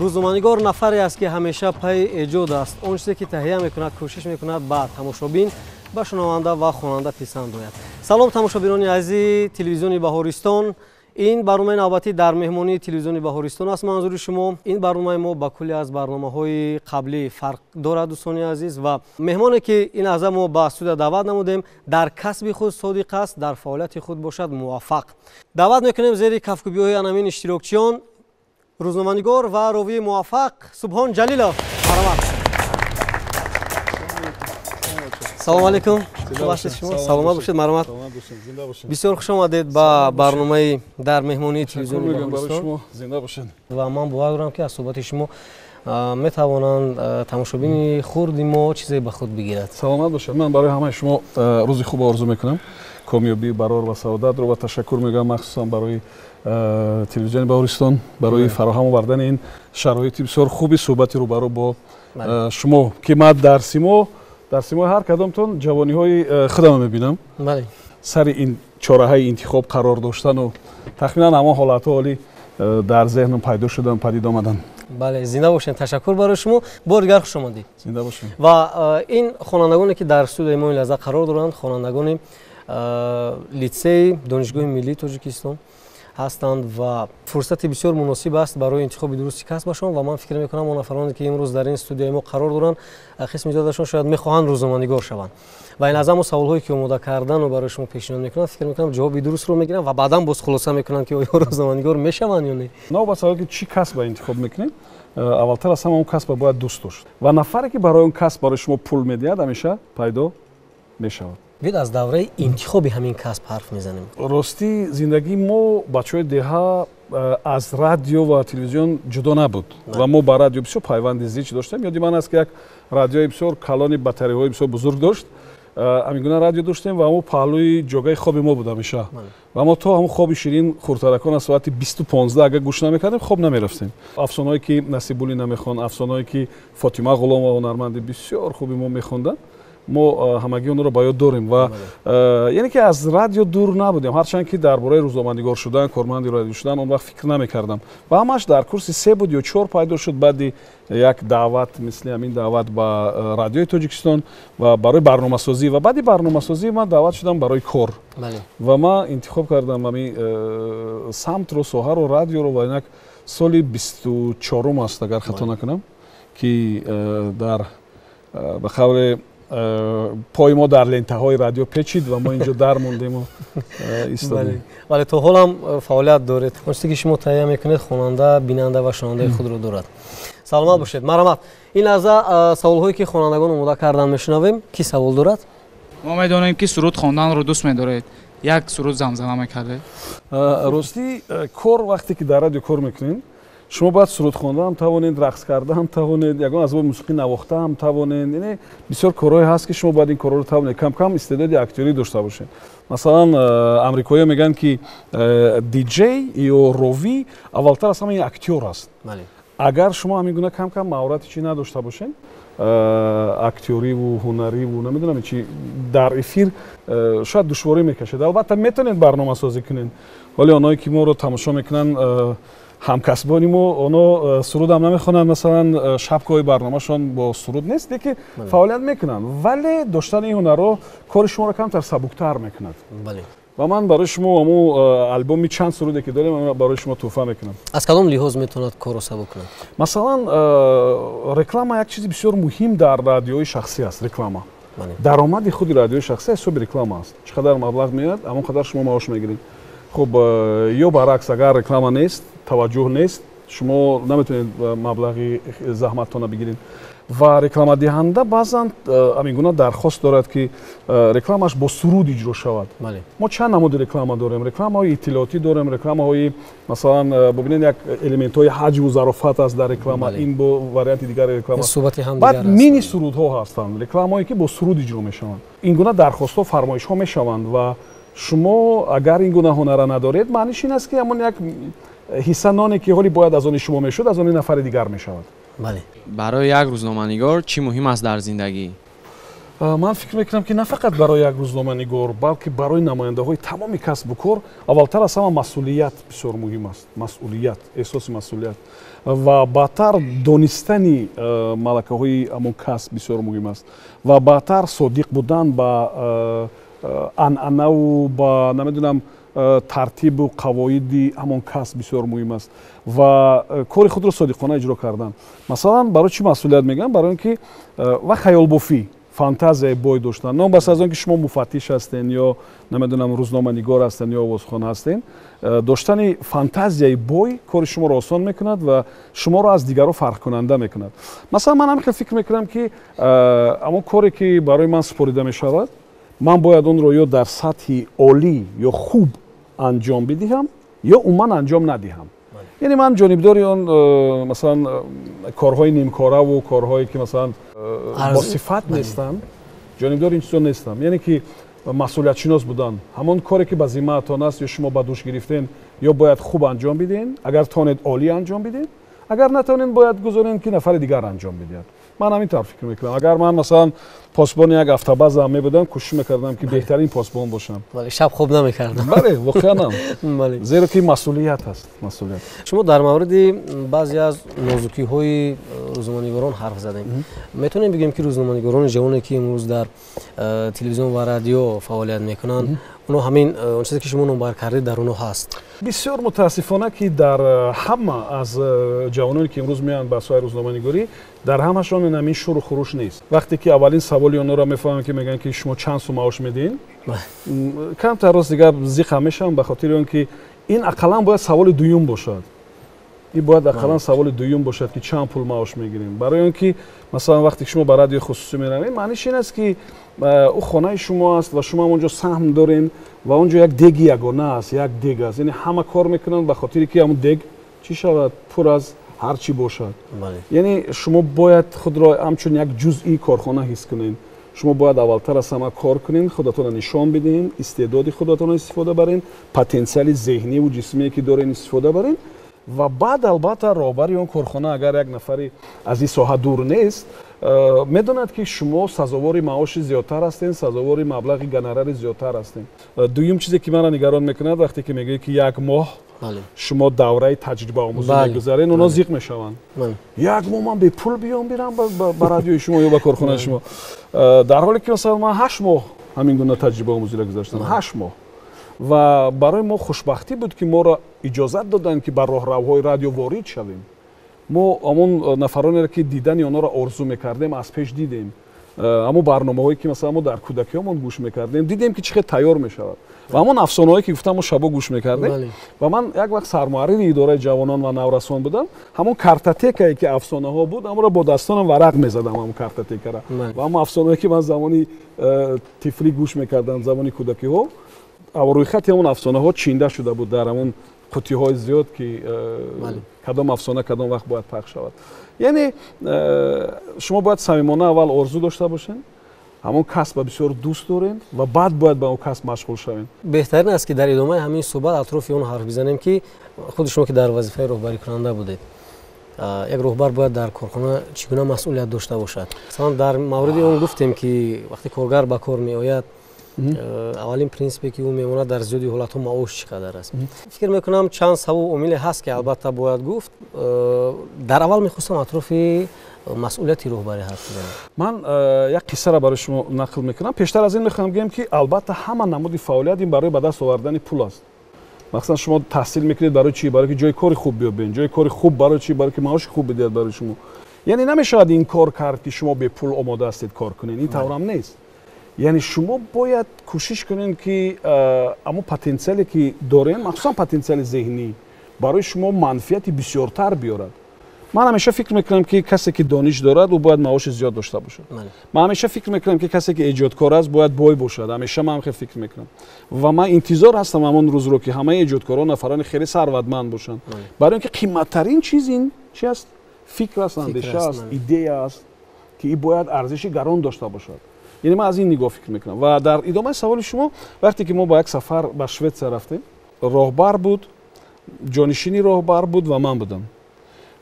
روزنامه‌نگار نفری است که همیشه پی ایجاد است. آن چیزی که تهیه میکند کوشش میکند با تماشابین و شنونده و خواننده پسند آید. سلام تماشابینان عزیز تلویزیون بهارستان. این برنامه نوبتی در مهمانی تلویزیون بهارستان است. منظور شما این برنامه ما با کلی از برنامه‌های قبلی فرق دارد دوستان عزیز و مهمانی که این از ما با استودیو دعوت نمودیم در کسب خود صادق است، در فعالیت خود باشد موفق. دعوت میکنیم زیر کفکوبی‌های انامین اشتراکچیان روزنامه‌نگار و راوی موفق سبحان جلیلов. سلام علیکم. سلامت باشید. مرحمت. بسیار خوش آمدید با برنامه در مهمانی تلویزیون بهارستان. زنده باشید. و من باور دارم که از صحبت شما میتوانند تماشابین خرد ما چیزی به خود بگیرد. سلامت باشید. من برای همه شما روزی خوب آرزو میکنم. کامیابی برار و سعادت رو و تشکر میگم مخصوصا برای تلویزیون بهارستان برای فراهم آوردن این شرایط بسیار خوبی صحبتی رو برای با شما که من در سیما هر کدامتون جوانی های خودم میبینم. بله. سر این چاره های انتخاب قرار داشتن و تقریبا اما حالات عالی در ذهنم پیدا شدن پدید آمدن. بله زنده باشین. تشکر برای شما. بارگر خوش آمدید. زنده باشین. و این خوانندگانی که در استودیوی ما این لحظه قرار دارند خوانندگان لیسه دانشگاه ملی تاجیکستان هستند و فرصت بسیار مناسب است برای انتخاب درست کسبشان و من فکر میکنم اون افرادی که امروز در این استودیوی ما قرار دارند قسم زیادشون شاید میخواهند روزنامه‌نگار شوند و این از همون سوال‌هایی که آماده کردن و برای شما پیشنهاد میکنن فکر میکنم جواب درست رو میگیرن و بعداً باز خلاصه میکنن که آیا روزنامه‌نگار میشوند یا نه. نه با سوالی که چی کسب انتخاب میکنید اولتر از همه اون کسب باید دوست داشت و نفری که برای اون کسب برای شما پول میدهد همیشه پیدا میشود. بیاید از دوره انتخاب همین کسب حرف میزنیم. راستی زندگی ما بچه‌های دهه از رادیو و تلویزیون جدا نبود و ما با رادیو بسیار پیوند زیچ داشتیم. یادی من است که یک رادیوی بسیار کلان باتری‌های بسیار بزرگ داشت. همینگونه رادیو داشتیم و ما پهلوی جای خواب ما بود همیشه و ما تو هم خواب شیرین خورترکان از ساعت 20:15 اگر گوش نمیکردیم خواب نمیرفتیم. افسانه‌ای که نصیبولی نمیخوان، افسانه‌ای که فاطمه غلام و هنرمند بسیار خوبی ما میخوندن ما همگی اون رو باید داریم و یعنی که از رادیو دور نبودیم هرچند که درباره روزنامه‌نگار شدن کارمند رادیو شدن اون وقت فکر نمی‌کردم و همش در کورس 3 بود یا 4 پیدا شد بعد یک دعوت مثل همین دعوت با رادیو تاجیکستان و برای برنامه‌سازی و بعد برنامه‌سازی من دعوت شدم برای کار و من انتخاب کردم همین سمت رو سوهر و رادیو رو و اینک سال 24 است اگر خطا نکنم که در به خاطر پای ما در لنته‌های رادیو پیچید و ما اینجا در موندیم و ایستادیم. ولی تو حال هم فعالیت دارید. اونچه که شما تهیه میکنید خواننده، بیننده و شنونده خود رو دارد. سلامت باشید. مرحمت. این لحظه سوال‌هایی که خوانندگان آماده کردن میشنویم. کی سوال دارد؟ ما میدونیم که سرود خواندن رو دوست می‌دارید. یک سرود زمزمه می‌کردید؟ راستی کار وقتی که در رادیو کار میکنین شما باید سرود خوانده هم توانید، رقص کرده هم توانید، یگان از موسیقی نواخته هم توانید. یعنی بسیار کارهای هست که شما باید این کارا رو توانید. کم کم استعداد اکتوری داشته باشید. مثلا آمریکایی‌ها میگن که دی‌جی یا راوی اولتر از همه اکتور است. اگر شما همین کم کم مهارت چی نداشته باشین اکتوری و هنری و نمیدونم چی در افیر شاید دشواری میکشید. البته میتونید برنامه‌سازی کنین ولی اونایی که ما رو تماشا میکنن همکسبانی ما اونا سرود هم نمیخونن مثلا شبکه‌های برنامه‌شون با سرود نیست که فعالیت میکنن ولی داشتن این هنر رو کار شما رو کمتر سبک‌تر میکند. بله. و من برای شما همون البومی چند سرودی که داریم برای شما تحفه میکنم. از کدام لحاظ میتوند کارو سبک کنه؟ مثلا رکلام یک چیزی بسیار مهم در رادیوی شخصی است. رکلام درآمد خود رادیوی شخصی حساب رکلام است. چقدر مبلغ میاد همون قدر شما معاش میگیرید. خب یا برعکس اگر رکلام نیست توجه نیست شما نمیتونید مبلغی زحمتتون بگیرید و رکلام دهنده بعضا همینگونه درخواست دارد که رکلامش با سرود اجرا شود. ما چند نمود رکلام داریم. رکلام های اطلاعاتی داریم، رکلام های مثلا ببینید یک الیمنت های حجم و ظرافت است در رکلام این با وریانت دیگر رکلام بعد مینی سرود ها هستند رکلام هایی که با سرود اجرا میشوند. این گونه درخواست ها فرمایش ها میشوند و شما اگر این گونه هنر ندارید معنیش این است که همون یک حصه نانی که حالی باید از آن شما میشد از آن نفر دیگر میشود. بله. برای یک روزنامه‌نگار چی مهم است در زندگی؟ ман фикр мекунам ки на фақат барои як рӯзноманигор балки барои намояндаҳои тамоми касбу кор аввалтар аз ҳама масъулият бисёр муҳим аст. Масъулият, эҳсоси масъулият ва баъдтар донистани малакаҳои ҳамон касб бисёр муҳим аст ва баъдтар содиқ будан ба анъанаву ба намедонам тартибу қавоиди ҳамон касб бисёр муҳим аст ва кори худро содиқона иҷро кардан. Масалан, барои чӣ масъулият мегӯям? Барои он ки ва хаёлбофӣ, фантазияи бой доштан. Non бас аз он ки шумо муфаттиш ҳастен ё намедонам рӯзноманигор ҳастен ё овозхон ҳастен, доштани фантазияи бой кори шуморо осон мекунад ва шуморо аз дигарон фарқкунанда мекунад. Масалан, ман ҳамин фикр мекунам ки ҳамон коре ки барои ман супорида мешавад, ман бояд онро ё дар сатҳи олӣ ё хуб анҷом бидиҳам ё умуман анҷом надиҳам. яъне ман ҷонибдори он масалан корҳои нимкораву корҳое ки масалан босифат нестанд, ҷонибдори ин чизо нестам. яъне ки масъулиятшинос будан, ҳамон коре ки ба зиммаатон аст ё шумо ба дӯш гирифтен ё бояд хуб анҷом бидиҳен, агар тонед олӣ анҷом бидиҳед, агар натонед бояд гузоред ки нафари дигар анҷом бидиҳад. ман ҳамин тавр фикр мекунам. агар ман масалан посбони як автобаза мебудам, кӯшиш мекардам ки беҳтарин посбон бошам. вале шаб хуб намекардам. бале, воқеан зеро ки масъулият аст. масъулият. шумо дар мавриди баъзе аз нозукиҳои рӯзноманигорон ҳарф задем. метавонем бигӯем ки рӯзноманигорони ҷавоне ки имрӯз дар телевизион ва радио фаъолият мекунанд, оно ҳамин он чизе ки шумо номбар кардед дар оно ҳаст. бисёр мутаассифона ки дар ҳама аз ҷавононе ки имрӯз меоянд ба соҳаи рӯзноманигорӣ дар ҳамашон ин шуру хуруш нест. вақте ки аввалин саволи онҳоро мефаҳмем ки мегӯянд ки шумо чанд сум маош медиҳед, камтар рост дигар зиқа мешавам ба хотири он ки ин ақаллан бояд саволи дуюм бошад. ин бояд ақаллан саволи дуюм бошад ки чанд пул маош мегирем. барои он ки масалан вақте ки шумо ба радиои хусусӣ меравед, маъниш ин аст ки ӯ хонаи шумо аст ва шумо онҷо саҳм дорен ва онҷо як деги ягона аст, як дег аст. яъне ҳама кор мекунанд ба хотире ки ҳамон дег чӣ шавад, пур аз ҳар чӣ бошад. яъне шумо бояд худро ҳамчун як ҷузъи корхона ҳис кунед. шумо бояд аввалтар аз ҳама кор кунед, худатонро нишон бидиҳед, истеъдоди худатонро истифода баред, потенсиали зеҳниву ҷисмие ки доред истифода баред ва баъд албатта роҳбари он корхона агар як нафари аз ин соҳа дур нест, медонад ки шумо сазовори маоши зиёдтар ҳастед, сазовори маблағи гонорари зиёдтар ҳастед. дуюм чизе ки манро нигарон мекунад вақте ки мегӯед ки як моҳ шумо давраи таҷрибаомӯзӣ мегузаред, онҳо зиқ мешаванд. як моҳ ман бепул биём бирам ба радиои шумо ё ба корхонаи шумо, дар ҳоле ки масалан ман 8 моҳ ҳамин гуна таҷрибаомӯзиро гузаштам. 8 моҳ. ва барои мо хушбахтӣ буд ки моро иҷозат доданд ки ба роҳравҳои радио ворид шавем. мо ҳамон нафаронеро ки дидани онҳоро орзу мекардем аз пеш дидем. ҳамон барномаҳое ки масалан мо дар кӯдакиёмон гӯш мекардем, дидем ки чӣ қадр тайёр мешавад. ва ҳамон афсонаҳое ки гуфтам мо шабо гӯш мекардем. ва ман як вақт сармуаррири идораи ҷавонон ва наврасон будам. ҳамон картотекае ки афсонаҳо буд, ҳамонро бо дастонам варақ мезадам ҳамон картотекаро. ва ҳамон афсонаҳое ки ман замони тифлӣ гӯш мекардам, замони кӯдакиҳо, рӯйхати ҳамон афсонаҳо чинда шуда буд дар ҳамон қуттиҳои зиёд ки кадом афсона кадом вақт бояд пахш шавад. яъне шумо бояд самимона аввал орзу дошта бошед, ҳамон касбро бисёр дӯст доред ва баъд бояд ба он касб машғул шавед. беҳтарин аст ки дар идомаи ҳамин суҳбат атрофи он ҳарф бизанем ки худи шумо ки дар вазифаи роҳбарикунанда будед, як роҳбар бояд дар корхона чӣ гуна масъулият дошта бошад. масалан дар мавриди он гуфтем ки вақте коргар ба кор меояд, аввалин принсипе ки ӯ мемонад дар зиёди ҳолатҳо маош чӣ қадар аст. фикр мекунам чанд сабабу омиле ҳаст ки албатта бояд гуфт. дар аввал мехостам атрофи масъулияти роҳбарӣ ҳарф бизанам. ман як қиссаро барои шумо нақл мекунам. пештар аз ин мехоҳам гӯям ки албатта ҳама намуди фаъолият ин барои ба даст овардани пул аст. мақсад шумо таҳсил мекунед барои чӣ? барои ки ҷои кори хуб биёбед. ҷои кори хуб барои чӣ? барои ки маоши хуб бидиҳад барои шумо. яъне намешавад ин кор кард ки шумо бепул омода ҳастед кор кунед. ин таврам нест. яъне шумо бояд кӯшиш кунед ки ҳамон потенсиале ки доред, махсусан потенсиали зеҳнӣ, барои шумо манфиати бисёртар биёрад. ман ҳамеша фикр мекунам ки касе ки дониш дорад, ӯ бояд маоши зиёд дошта бошад. ман ҳамеша фикр мекунам ки касе ки эҷодкор аст, бояд бой бошад. ҳамеша ман хеле фикр мекунам. ва ман интизор ҳастам ҳамон рӯзро ки ҳамаи эҷодкорон нафарони хеле сарватманд бошанд. барои он ки қимматтарин чиз ин чи аст? фикр аст, андеша аст, идея аст, ки ин бояд арзиши гарон дошта бошад. яъне ман аз ин нигоҳ фикр мекунам. ва дар идомаи саволи шумо, вақте ки мо ба як сафар ба Шветсия рафтем, роҳбар буд, ҷонишини роҳбар буд ва ман будам.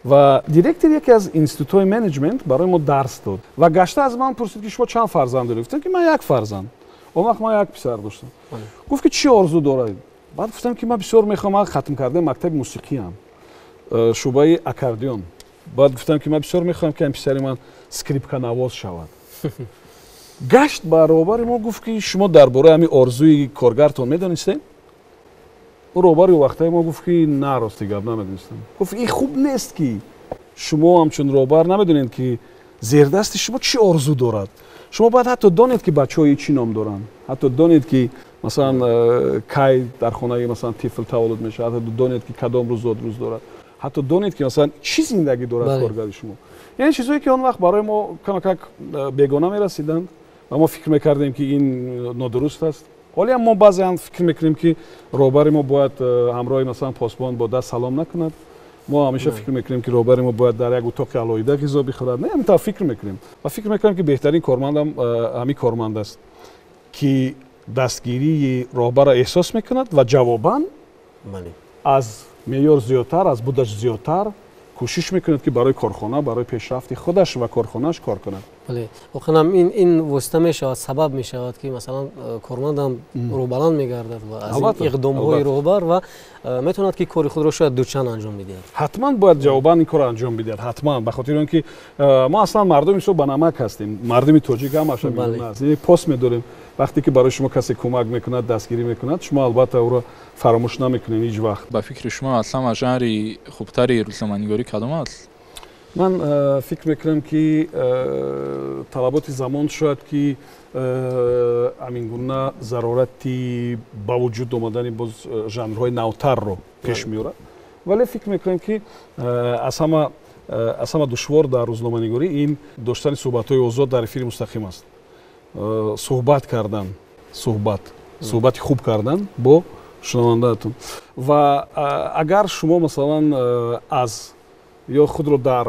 ва директор яке аз институтҳои менеҷмент барои мо дарс дод ва гашта аз ман пурсид ки шумо чанд фарзанд доред? Гуфтам ки ман як фарзанд. Он вақт ман як писар доштам. Гуфт ки чӣ орзу доред? баъд гуфтам ки ман бисёр мехоҳам, ман хатм кардаи мактаби мусиқиам, шӯъбаи аккордеон. баъд гуфтам ки ман бисёр мехоҳам ки ҳам писари ман скрипканавоз шавад. гашт баробари мо гуфт ки шумо дар бораи ҳамин орзуи коргартон медонистед? ӯ роҳбари вақтаи мо гуфт ки на, рости гап намедонистам. гуфт ин хуб нест ки шумо ҳамчун роҳбар намедонед ки зердасти шумо чӣ орзу дорад. шумо бояд ҳатто донед ки бачаҳои чӣ ном доранд, ҳатто донед ки масалан кай дар хонаи масалан тифл таваллуд мешавад, ҳатто донед ки кадом рӯз зодрӯз дорад, ҳатто донед ки масалан чӣ зиндагӣ дорад коргари шумо. яъне чизое ки он вақт барои мо камакак бегона мерасиданд ва мо фикр мекардем ки ин нодуруст аст. ҳолиам мо баъзан фикр мекунем ки роҳбари мо бояд ҳамроҳи масалан посбон бо даст салом накунад. мо ҳамеша фикр мекунем ки роҳбари мо бояд дар як утоқи алоҳида ғизо бихӯрад. не ҳамин тавр фикр мекунем ва фикр мекунем ки беҳтарин кормандам ҳамин корманд аст ки дастгирии роҳбара эҳсос мекунад ва ҷавобан аз меъёр зиёдтар, аз будаш зиёдтар кӯшиш мекунад ки барои корхона, барои пешрафти худаш ва корхонааш кор кунад. бале воқеан ин восита мешавад, сабаб мешавад ки масалан кормандам рӯбаланд мегардад ва аз ин иқдомҳои роҳбар ва метавонад ки кори худро шояд дучанд анҷом бидиҳад. ҳатман бояд ҷавобан ин корро анҷом бидиҳад, ҳатман, ба хотири он ки мо аслан мардуми ҳисоб ба намак ҳастем, мардуми тоҷик ҳамаша меёна аст, яъне пост медорем. вақте ки барои шумо касе кӯмак мекунад, дастгирӣ мекунад, шумо албатта ӯро фаромӯш намекунед ҳеҷ вақт. ба фикри шумо аслан ва жанри хубтари рӯзноманигорӣ кадом аст? ман фикр мекунам ки талаботи замон шояд ки ҳамин гуна зарорати ба вуҷуд омадани боз жанрҳои навтарро пеш меорад, вале фикр мекунам ки аз ҳама душвор дар рӯзноманигорӣ ин доштани суҳбатҳои озод дар эфири мустақим аст. суҳбат кардан, суҳбати хуб кардан бо шунавандаатон. ва агар шумо масалан аз ё худро дар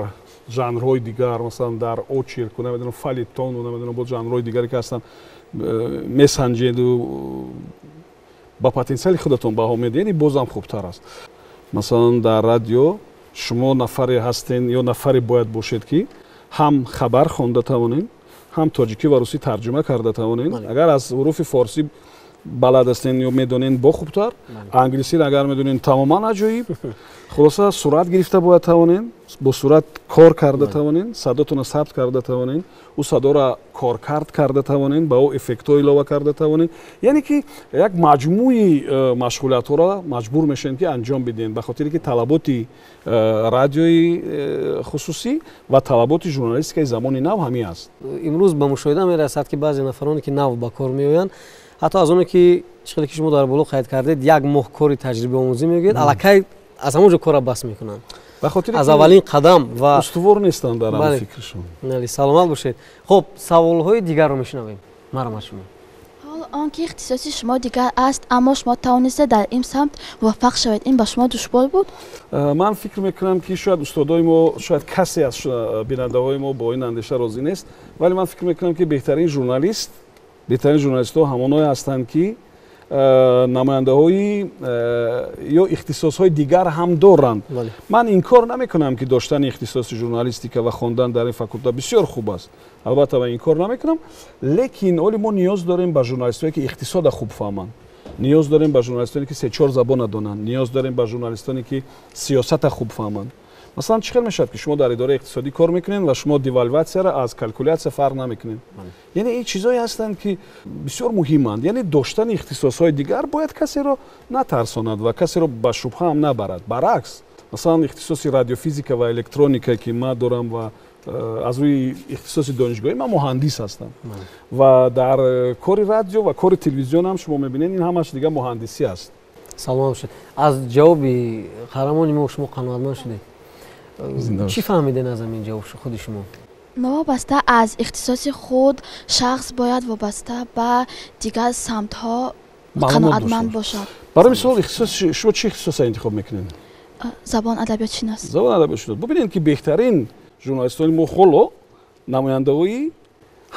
жанрҳои дигар, масалан дар очерку, намедонам фалетону, намедонам бо жанрҳои дигаре ки ҳастанд месанҷеду ба потенсиали худатон баҳо медиҳед, бозам хубтар аст. масалан дар радио шумо нафаре ҳастен ё нафаре бояд бошед ки ҳам хабар хонда тавонед, ҳам тоҷикӣ ва русӣ тарҷума карда тавонед. агар аз ҳуруфи форсӣ балад ҳастен ё медонед бо хубтар, англисиро агар медонед тамоман аҷоиб. хулоса сурат гирифта бояд тавонед, бо сурат кор карда тавонед, садотонро сабт карда тавонед, ӯ садоро коркард карда тавонед, ба ӯ эффектҳо илова карда тавонед. яъне ки як маҷмӯи машғулиятҳоро маҷбур мешавед ки анҷом бидиҳед, ба хотире ки талаботи радиои хусусӣ ва талаботи журналистикаи замони нав ҳамин аст. имрӯз ба мушоҳида мерасад ки баъзе нафароне ки нав ба кор меоянд, ҳатто аз оне ки чиқдре ки шумо дар боло қайд кардед, як моҳ кори таҷрибаомӯзӣ мегӯед, аллакай аз ҳамон ҷо корро бас мекунанд. аз аввалин қадам ва устувор нестанд дар ҳамин фикршон. саломат бошед. хуб, саволҳои дигарро мешунавем. марҳамат шумо. ҳол он ки ихтисоси шумо дигар аст, аммо шумо тавонистед дар ин самт муваффақ шавед, ин ба шумо душвор буд? ман фикр мекунам ки шояд устодои мо, шояд касе аз бинандаҳои мо бо ин андеша розӣ нест, вале ман фикр мекунам ки беҳтарин журналистҳо ҳамонҳое ҳастанд ки намояндаҳои ё ихтисосҳои дигар ҳам доранд. ман инкор намекунам ки доштани ихтисоси журналистика ва хондан дар ин факулта бисёр хуб аст. албатта ман инкор намекунам, лекин оли мо ниёз дорем ба журналистое ки иқтисода хуб фаҳманд, ниёз дорем ба журналистоне ки се-чор забона донанд, ниёз дорем ба журналистоне ки сиёсата хуб фаҳманд. масалан чӣ хел мешавад ки шумо дар идораи иқтисодӣ кор мекунед ва шумо девальватсияро аз калкулятсия фарқ намекунед. яъне ин чизое ҳастанд ки бисёр муҳиманд. яъне доштани ихтисосҳои дигар бояд касеро натарсонад ва касеро ба шубҳа ҳам набарад. баръакс, масалан ихтисоси радиофизика ва электроника ки ман дорам ва аз рӯи ихтисоси донишгоҳӣ ман муҳандис ҳастам ва дар кори радио ва кори телевизион ҳам шумо мебинед ин ҳамаш дига муҳандисӣ аст. саломат бошед. аз ҷавоби қаҳрамони мо шумо қаноатманд шудед? чӣ фаҳмиден аз ҳамин ҷавоб худи шумо? новобаста аз ихтисоси худ шахс бояд вобаста ба дигар самтҳо қаноатманд бошад. барои мисол шумо чӣ ихтисоса интихоб мекунед? забон адабиётшинос. забон адабиётшинос. бубинед ки беҳтарин журналистони мо холо намояндаҳои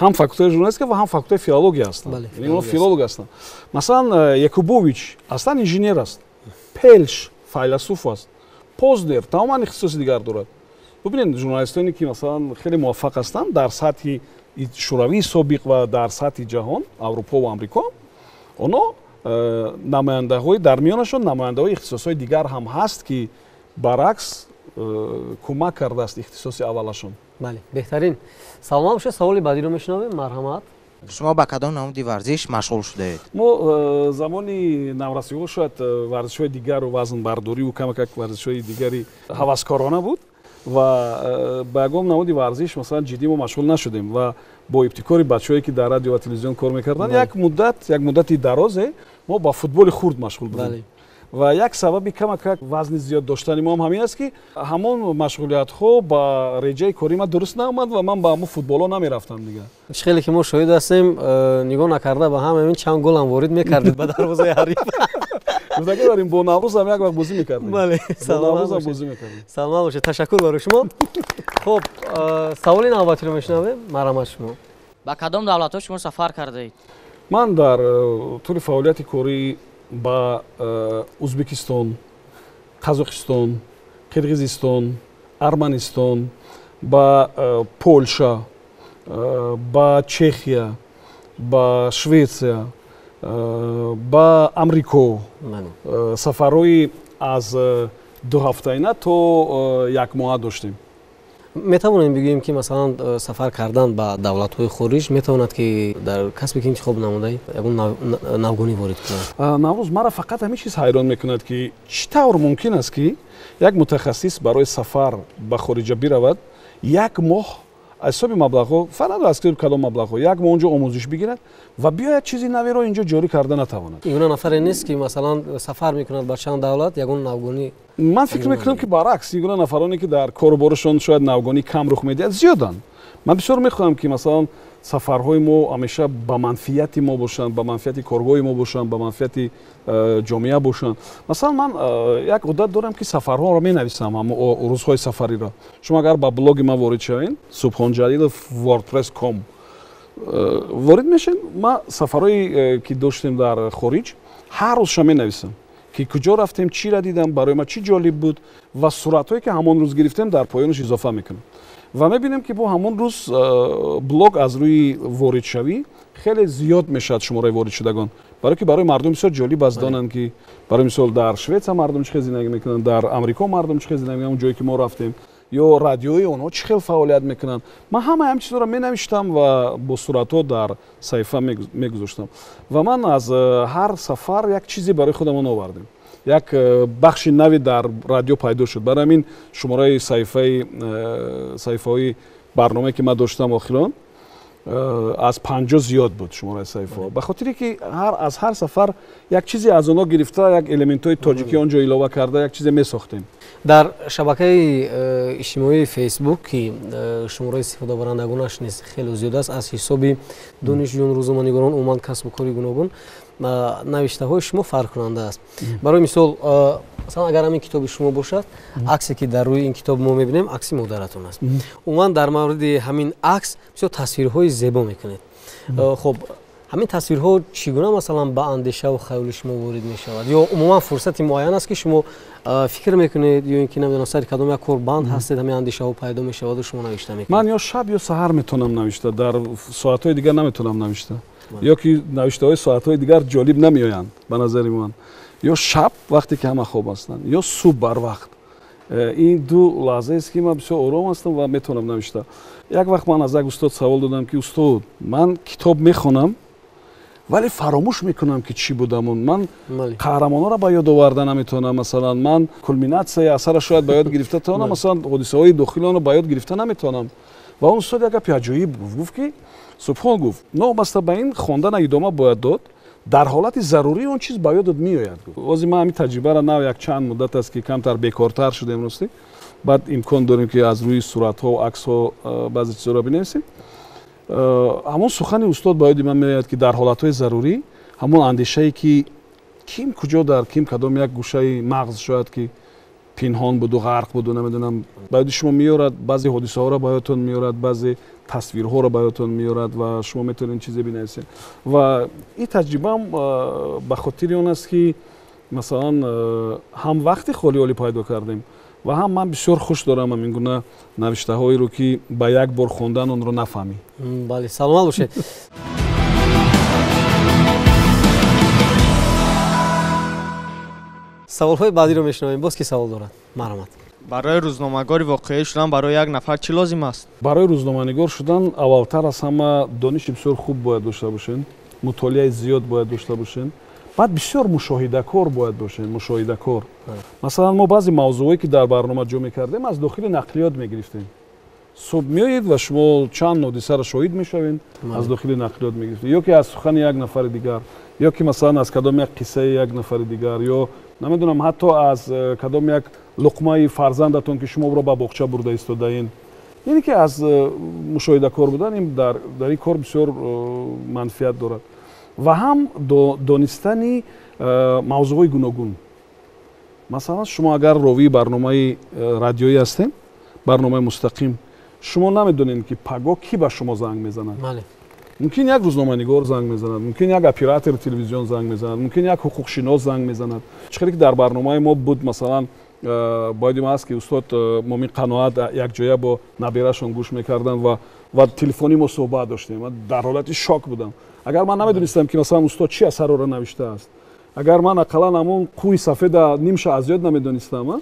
ҳам факултаи журналистика ва ҳам факултаи филология ҳастанд. яъне филолог ҳастанд. масалан якубович аслан инженер аст, пелш файласуф аст, познер тамоман ихтисоси дигар дорад. ببینید ژورنالیستانی که مثلا خیلی موفق هستن در سطح شوروی سابق و در سطح جهان اروپا و آمریکا اونا نماینده‌های در میانشون نماینده‌های اختصاص‌های دیگر هم هست که برعکس کمک کرده است اختصاص اولشون. بله بهترین. سلام باشه. سوالی بعدی رو میشنویم. مرحمت. شما با کدام نمودی ورزش مشغول شده اید؟ ما زمانی نورسی‌ها شاید ورزش‌های دیگر و وزن برداری و کمک ورزش‌های دیگری هوسکارانه بود و با یگام نمودی ورزش مثلا جدی ما مشغول نشدیم و با ابتکار بچه‌ای که در رادیو و تلویزیون کار می‌کردن یک مدتی درازه ما با فوتبال خرد مشغول بودیم. و یک سببی کمک وزن زیاد داشتن ما هم همین است که همون مشغولیت‌ها با رجای کاری ما درست نمی‌آمد و من با همون فوتبال نمی‌رفتم دیگه. خیلی که ما شاهد هستیم نگاه نکرده به هم همین چند گل هم وارد می‌کردید به دروازه حریف. روزی داریم با نوروز هم یک وقت بازی می‌کردیم. بله سلام باشه. سلام باشه. تشکر برای شما. خب سوال نوبتی رو میشنویم. مرحمت شما. با کدام دولت‌ها شما سفر کرده اید؟ من در طول فعالیت کاری با ازبکستان، قزاقستان، قرغیزستان، ارمنستان، با پولشا، با چخیا، با شویتسیا، با آمریکا سفرهای از 2 هفته‌انه تا 1 ماه داشتیم. میتوانیم بگیم که مثلا سفر کردن به دولت‌های خارج میتواند که در کسبی که انتخاب نموده یگون نوگونی وارد کند. نوروز مرا فقط همین چیز حیران میکند که چطور ممکن است که یک متخصص برای سفر به خارج برود 1 ماه حساب مبلغ فقط از کدام مبلغ 1 ماه اونجا آموزش بگیرد و بیاید چیزی نوی را اینجا جاری کرده نتواند. این نفر نیست که مثلا سفر میکند به چند دولت یگون نوگونی. من فکر میکنم که برعکس این نفرانی که در کاربارشون شاید نوگانی کم رخ میدهد زیادن. من بسیار میخوام که مثلا سفرهای ما همیشه با منفعت ما باشن، با منفعت کارگاه ما باشن، با منفعت جامعه باشن. مثلا من یک عادت دارم که سفرها رو مینویسم، روزهای سفری را. شما اگر با بلاگ ما وارد شوین subhanjalil.wordpress.com وارد میشین، ما سفرهایی که داشتیم در خارج هر روز شما مینویسم که کجا رفتیم، چی را دیدم، برای ما چی جالب بود و صورتایی که همان روز گرفتیم در پایانش اضافه میکنم و میبینیم که با همون روز بلاگ از روی وارد شوی خیلی زیاد میشد شماره وارد شدگان، برای که برای مردم بسیار جالب است دانند که برای مثال در شویتس مردم چه زندگی میکنن، در آمریکا مردم چه زندگی میکنن، اون جایی که ما رفتیم یا رادیوی اونها چه خیلی فعالیت میکنن. من همه چیزا رو مینوشتم و با صورت‌ها در صفحه میگذاشتم و من از هر سفر یک چیزی برای خودمون آوردم. یک بخش نوی در رادیو پیدا شد، برای همین شماره صفحه‌های برنامه که من داشتم آخران از 50 زیاد بود شماره صفحه، به خاطری که از هر سفر یک چیزی از اونها گرفته، یک المنت‌های تاجیکی آنجا اضافه کرده، یک چیز میساختیم. در شبکه اجتماعی فیسبوک که شماره استفاده برندگانش نیست خیلی زیاد است، از حساب دانشجویان روزنامه‌نگاران عموما کسب و کاری گوناگون نوشته های شما فرق کننده است. برای مثال مثلا اگر همین کتاب شما باشد، عکسی که در روی این کتاب ما میبینیم عکس مادرتون است. عموما در مورد همین عکس بسیار تصویرهای زیبا میکنید. خب همین تصویرها چگونه مثلا به اندیشه و خیال شما وارد میشود یا عموما فرصت معین است که شما فکر میکنید یا اینکه نمیدونم سر کدام یک کار بند هستید همین اندیشه ها پیدا میشود و شما نوشته میکنید؟ من یا شب یا سحر میتونم نوشته، در ساعت‌های دیگر نمیتونم نوشته. یا که نوشته‌های ساعت‌های دیگر جالب نمیآیند به نظر من، یا شب وقتی که همه خواب هستند یا صبح بر وقت. این دو لحظه است که من بسیار آرام هستم و میتونم نوشته. یک وقت من از یک استاد سوال دادم که استاد من کتاب میخونم ولی فراموش میکنم که چی بودم. من قهرمانا را به یاد آوردن نمیتونم، مثلا من کلمیناسیای اثر شاید به یاد گرفته تونم، مثلا حادثه های داخلی رو به یاد گرفته نمیتونم. و اون استاد یک گپ عجیب گفت که سبحان گفت نه بسته به این خواندن ادامه باید داد، در حالت ضروری اون چیز به یادت میآید. واسه ما همین تجربه را نه یک چند مدت است که کمتر بیکارتر شدیم راستی، بعد امکان داریم که از روی صورت ها و عکس ها بعضی چیزا را بنویسیم. همون سخن استاد باید من میآید که در حالت های ضروری همون اندیشه ای که کیم کجا در کیم کدام یک گوشه مغز شاید که پنهان بود و غرق بود و نمیدونم باید شما میارد، بعضی حادثه ها را بایدتون میارد، بعضی تصویرها را بایدتون میارد و شما میتونین چیزی بنویسید. و این تجربه هم به خاطر اون است که مثلا هم وقتی خالی پیدا کردیم ва ҳам ман бисёр хуш дорам ҳамин гуна навиштаҳоеро ки ба як бор хондан онро нафаҳмӣ. бале, саломат бошед. саволҳои баъдиро мешунавем. боз ки савол дорад? марҳамат. барои рӯзномагори воқеӣ шудан барои як нафар чӣ лозим аст? барои рӯзноманигор шудан аввалтар аз ҳама дониши бисёр хуб бояд дошта бошен, мутолиаи зиёд бояд дошта бошен, баъд бисёр мушоҳидакор бояд бошен, мушоҳидакор. масалан мо баъзе мавзӯъе ки дар барнома ҷо мекардем аз дохили нақлиёт мегирифтем. субҳ меоед ва шумо чанд ҳодисаро шоҳид мешавед, аз дохили нақлиёт мегирифтед, ё ки аз сухани як нафари дигар, ё ки масалан аз кадом як қиссаи як нафари дигар, ё намедонам ҳатто аз кадом як луқмаи фарзандатон ки шумо ро ба боғча бурда истодаен. яъне ки аз мушоҳидакор будан дар ин кор бисёр манфиат дорад ва ҳам донистани мавзӯъҳои гуногун. масалан шумо агар ровии барномаи радиоӣ ҳастед, барномаи мустақим, шумо намедонед ки паго ки ба шумо занг мезанад. мумкин як рӯзноманигор занг мезанад, мумкин як оператори телевизион занг мезанад, мумкин як ҳуқуқшинос занг мезанад. чӣ қадр ки дар барномаи мо буд масалан боидим аст ки устод момин қаноат якҷоя бо набирашон гӯш мекарданд ва телефони мо суҳбат доштем. ман дар ҳолати шок будам. агар ман намедонистам ки масалан устод чӣ асарро навиштааст, агар ман ақаллан ҳамон қӯи сафеда нимша аз ёд намедонистам,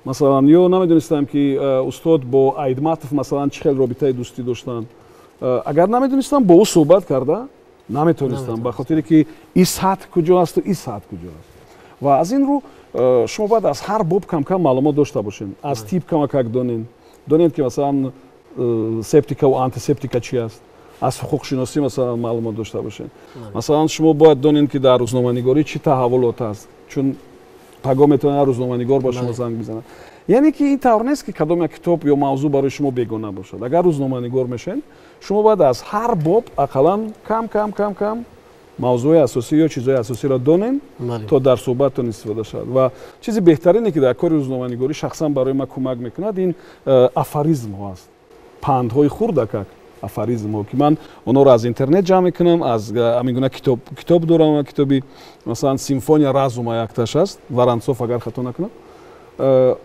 масалан ё намедонистам ки устод бо Айдматов масалан чӣ хел робитаи дӯстӣ доштанд, агар намедонистам бо ӯ суҳбат карда наметавонистам, ба хотире ки ин сатҳ куҷо асту ин сатҳ куҷо аст. ва аз ин рӯ шумо бояд аз ҳар боб кам-кам маълумот дошта бошед, аз тип камакак донед ки масалан септика ва антисептика чӣ аст, аз ҳуқуқшиносӣ масалан маълумот дошта бошед. масалан шумо бояд донед ки дар рӯзноманигорӣ чӣ таҳаввулот аст, чун паго метавонад рӯзноманигор ба шумо занг бизанад. яъне ки ин тавр нест ки кадом як китоб ё мавзӯъ барои шумо бегона бошад. агар рӯзноманигор мешед, шумо бояд аз ҳар боб ақаллан кам мавзӯи асосӣ ё чизҳои асосиро донем то дар суҳбаттон истифода шавад. ва чизи беҳтарине ки дар кори рӯзноманигорӣ шахсан барои ман кӯмак мекунад, ин афоризмҳо аст, пандҳои хурдакак афоризмҳо ки ман онҳоро аз интернет ҷамъ мекунам, аз ҳамин гуна китоб дорам, китоби масалан симфония разума якташ аст, Воронцов агар хато накунам,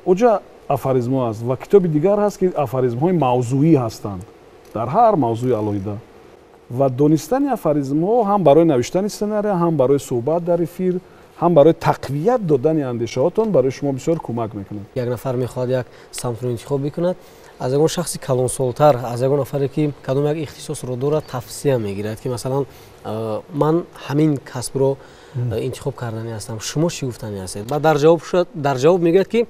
оҷа афоризмҳо аст ва китоби дигар ҳаст ки афоризмҳои мавзӯӣ ҳастанд, дар ҳар мавзӯи алоҳида. ва донистани афоризмҳо ҳам барои навиштани сценария, ҳам барои суҳбат дар эфир, ҳам барои тақвият додани андешаҳотон барои шумо бисёр кӯмак мекунад. як нафар мехоҳад як самтро интихоб бикунад, аз ягон шахси калонсолтар, аз ягон нафаре ки кадом як ихтисосро дорад тавсия мегирад ки масалан ман ҳамин касбро интихоб кардани ҳастам, шумо чӣ гуфтани ҳастед? баъд дар ҷавоб мегӯяд ки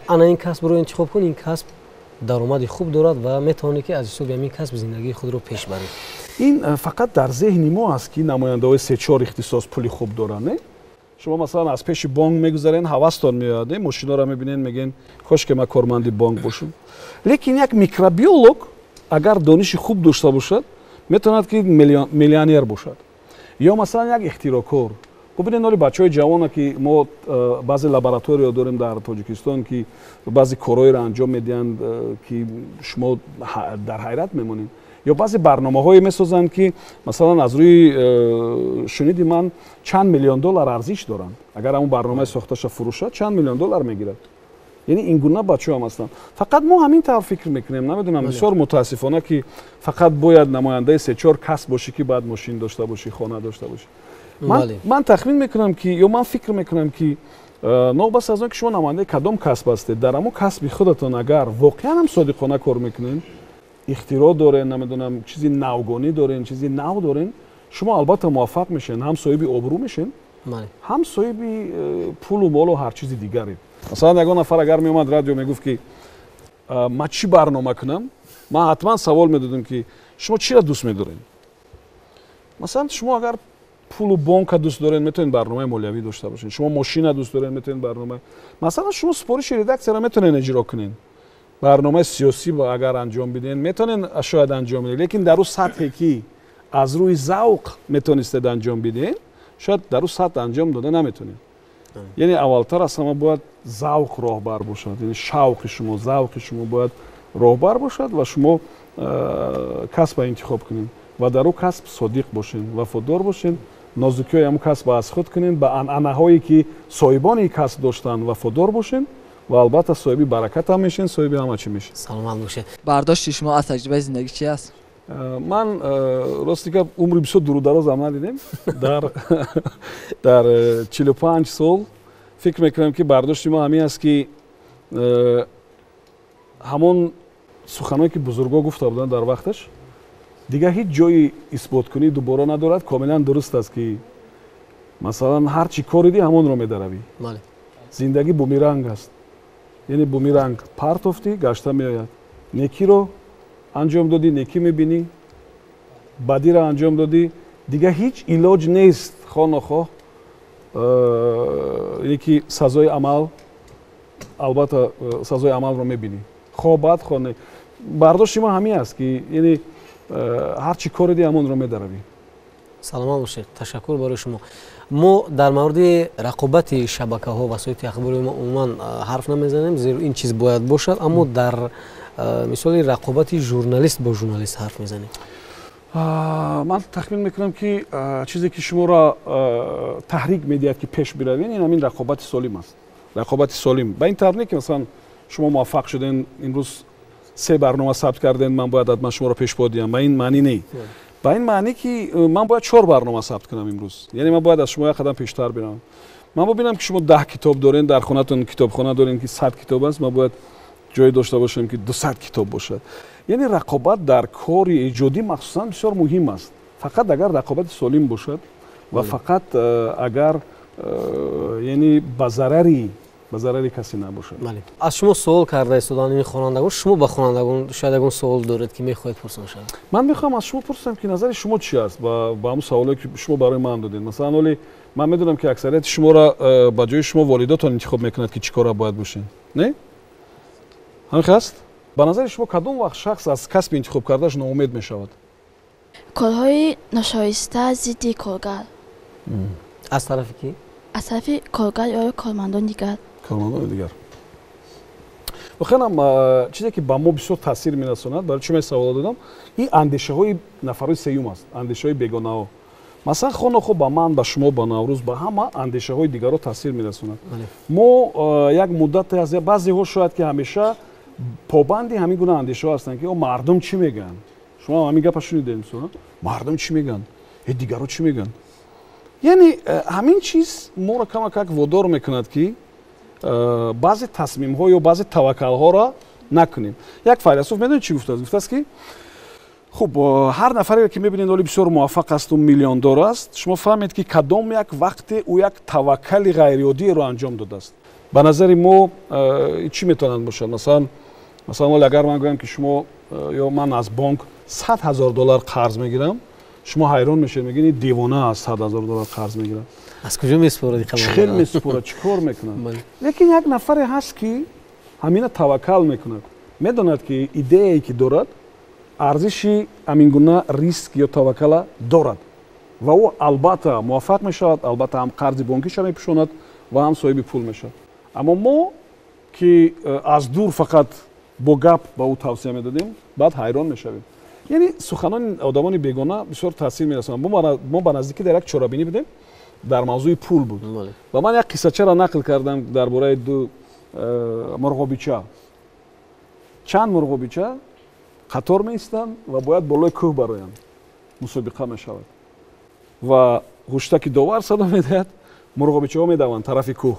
ана ин касбро интихоб кун, ин касб даромади хуб дорад ва метавонӣ ки аз ҳисоби ҳамин касб зиндагии худро пеш баред. ин фақат дар зеҳни мо аст ки намояндаҳои се-чор ихтисос пули хуб доранд. не шумо масалан аз пеши бонк мегузарен, ҳавастон меояд, мошиноро мебинен, мегӯен кошке ман корманди бонк бошам. лекин як микробиолог агар дониши хуб дошта бошад, метавонад ки миллионер бошад. ё масалан як ихтирокор. бубинед ноли бачаҳои ҷавона ки мо баъзе лаборатория дорем дар Тоҷикистон ки баъзе корҳоеро анҷом медиҳанд ки шумо дар ҳайрат мемонед. ё баъзе барномаҳое месозанд ки масалан аз рӯи шуниди ман чанд миллион доллар арзиш доранд. агар ҳамон барномаи сохташа фурӯшад, чанд миллион доллар мегирад. яъне ин гуна бачаҳо ҳам ҳастанд. фақат мо ҳамин тавр фикр мекунем. намедонам, бисёр мутаассифона ки фақат бояд намояндаи се-чор касб бошӣ ки баъд мошин дошта бошӣ, хона дошта бошӣ. ман тахмин мекунам ки ё ман фикр мекунам ки нобас аз он ки шумо намояндаи кадом касб ҳастед, дар ҳамон касби худатон агар воқеан ҳам содиқона кор мекунед, ихтироъ дорен, намедонам чизи навгонӣ дорен, чизи нав дорен, шумо албатта муваффақ мешен, ҳам соҳиби обрӯ мешен, ҳам соҳиби пулу молу ҳар чизи дигаред. масалан ягон нафар агар меомад радио мегуфт ки ман чӣ барнома кунам, ман ҳатман савол медодам ки шумо чиро дӯст медоред. масалан шумо агар пулу бонка дӯст доред, метавонед барномаи молиявӣ дошта бошед. шумо мошина дӯст доред, метавонед барномаи масалан шумо супориши редаксияро метавонед иҷро кунед. барномаи сиёсӣ агар анҷом биден, метавонед шояд анҷом бидед, лекин дар ӯ сатҳе ки аз рӯи завқ метавонистед анҷом бидед, шояд дар ӯ сатҳ анҷом дода наметавонед. яъне аввалтар аз ҳама бояд завқ роҳбар бошад, яъне шавқи шумо, завқи шумо бояд роҳбар бошад ва шумо касба интихоб кунед ва дар ӯ касб содиқ бошед, вафодор бошед, нозукиҳои ҳамон касбро аз худ кунед, ба анъанаҳое ки соҳибони касб доштанд вафодор бошед ва албатта соҳиби баракат ҳам мешин, соҳиби ҳама чӣ мешин. саломат бошед. бардошти шумо аз таҷрибаи зиндагӣ чи аст? ман рости гап умри бисёр дурудароз ҳам надидем. дар 45 сол фикр мекунам ки бардошти мо ҳамин аст ки ҳамон суханое ки бузургҳо гуфта буданд дар вақташ дигар ҳеҷ ҷои исботкунӣ дубора надорад. Комилан дуруст аст ки масалан ҳар чӣ кор идӣ ҳамонро медаравӣ. Зиндагӣ бумеранг аст. Яъне бумеранг партофтӣ гашта меояд. Некиро анҷом додӣ, некӣ мебинӣ, бадиро анҷом додӣ, дигар ҳеҷ илоҷ нест хоҳ нохоҳ. Яъне ки сазои амал, албатта сазои амалро мебинӣ. Хоҳ бад, хоҳ не. Бардошти мо ҳамин аст ки яъне ҳар чӣ кор идӣ ҳамонро медаравӣ. саломат бошед. ташаккур барои шумо. мо дар мавриди рақобати шабакаҳо васоити ахбори мо умуман ҳарф намезанем, зеро ин чиз бояд бошад, аммо дар мисоли рақобати журналист бо журналист ҳарф мезанем. ман тахмин мекунам ки чизе ки шуморо таҳрик медиҳад ки пеш биравен, ин ҳамин рақобати солим аст. Рақобати солим ба ин тавр не ки масалан шумо муваффақ шуден, имрӯз 3 барнома сабт карден, ман бояд ҳатман шуморо пешбод диҳам. Ба ин маънӣ не. ба ин маъне ки ман бояд 4 барнома сабт кунам имрӯз. Яъне ман бояд аз шумо як қадам пештар биравам. ман бобинам ки шумо 10 китоб дорен, дар хонатон китобхона дорен ки 100 китоб аст, ман бояд ҷое дошта бошам ки 200 китоб бошад. Яъне рақобат дар кори эҷодӣ махсусан бисёр муҳим аст. Фақат агар рақобати солим бошад ва фақат агар яъне ба зарари касе набошад. аз шумо суол карда истодан ин хонандагон, шумо ба хонандагон шояд ягон суол доред ки мехоҳед пурсон шавад? ман мехоҳам аз шумо пурсам ки назари шумо чӣ аст ба ҳамун саволое ки шумо барои ман додед. Масалан оле ман медонам ки аксарияти шуморо ба ҷои шумо волидотон интихоб мекунад ки чӣ кора бояд бошен. Не? ҳамин аст? ба назари шумо кадом вақт шахс аз касби интихоб кардааш ноумед мешавад? корҳои ношоиста зидди коргар. аз тарафи ки? аз тарафи коргар ё кормандони дигар. кормандони дигар. вохелам чизе ки ба мо бисёр таъсир мерасонад, барои чӣ мен саволо додам, ин андешаҳои нафарои сеюм аст, андешаҳои бегонаҳо. Масалан хонохо ба ман, ба шумо, ба Наврӯз, ба ҳама андешаҳои дигарро таъсир мерасонад. Мо як муддате аз баъзеҳо шояд ки ҳамеша побанди ҳамин гуна андешаҳо ҳастанд ки мардум чӣ мегӯянд. шумо ҳамин гапа шунидем? Мардум чӣ мегӯянд? дигаро чӣ мегӯянд? яъне ҳамин чиз моро камакак водор мекунад ки баъзе тасмимҳо ё баъзе таваккалҳоро накунем. Як файласуф медонед чӣ гуфтааст? Гуфтааст ки хуб ҳар нафаре ки мебинед оли бисёр муваффақ асту миллиондор аст, шумо фаҳмед ки кадом як вақте ӯ як таваккали ғайриоддиеро анҷом додааст. ба назари мо чӣ метавонад бошад? масалан оли агар ман гӯям ки шумо ё ман аз бонк $100,000 қарз мегирам, шумо ҳайрон мешед, мегӯед девона аст $100,000 қарз мегирам. аз куҷо месупорад? хел месупорад, чӣ кор мекунад? лекин як нафаре ҳаст ки ҳамина таваккал мекунад, медонад ки идеяе ки дорад арзиши ҳамин гуна риск ё таваккала дорад ва ӯ албатта муваффақ мешавад, албатта ҳам қарзи бонкиша мепӯшонад ва ҳам соҳиби пул мешавад. аммо мо ки аз дур фақат бо гап ба ӯ тавсия медодем, баъд ҳайрон мешавем. яъне суханони одамони бегона бисёр таъсир мерасонанд. мо ба наздикӣ дар як чорабинӣ будем, дар мавзӯи пул буд ва ман як қиссачаро нақл кардам дар бораи ду мурғобича. чанд мурғобича қатор меистанд ва бояд болои кӯҳ бароянд, мусобиқа мешавад ва хуштаки довар садо медиҳад, мурғобичаҳо медаванд тарафи кӯҳ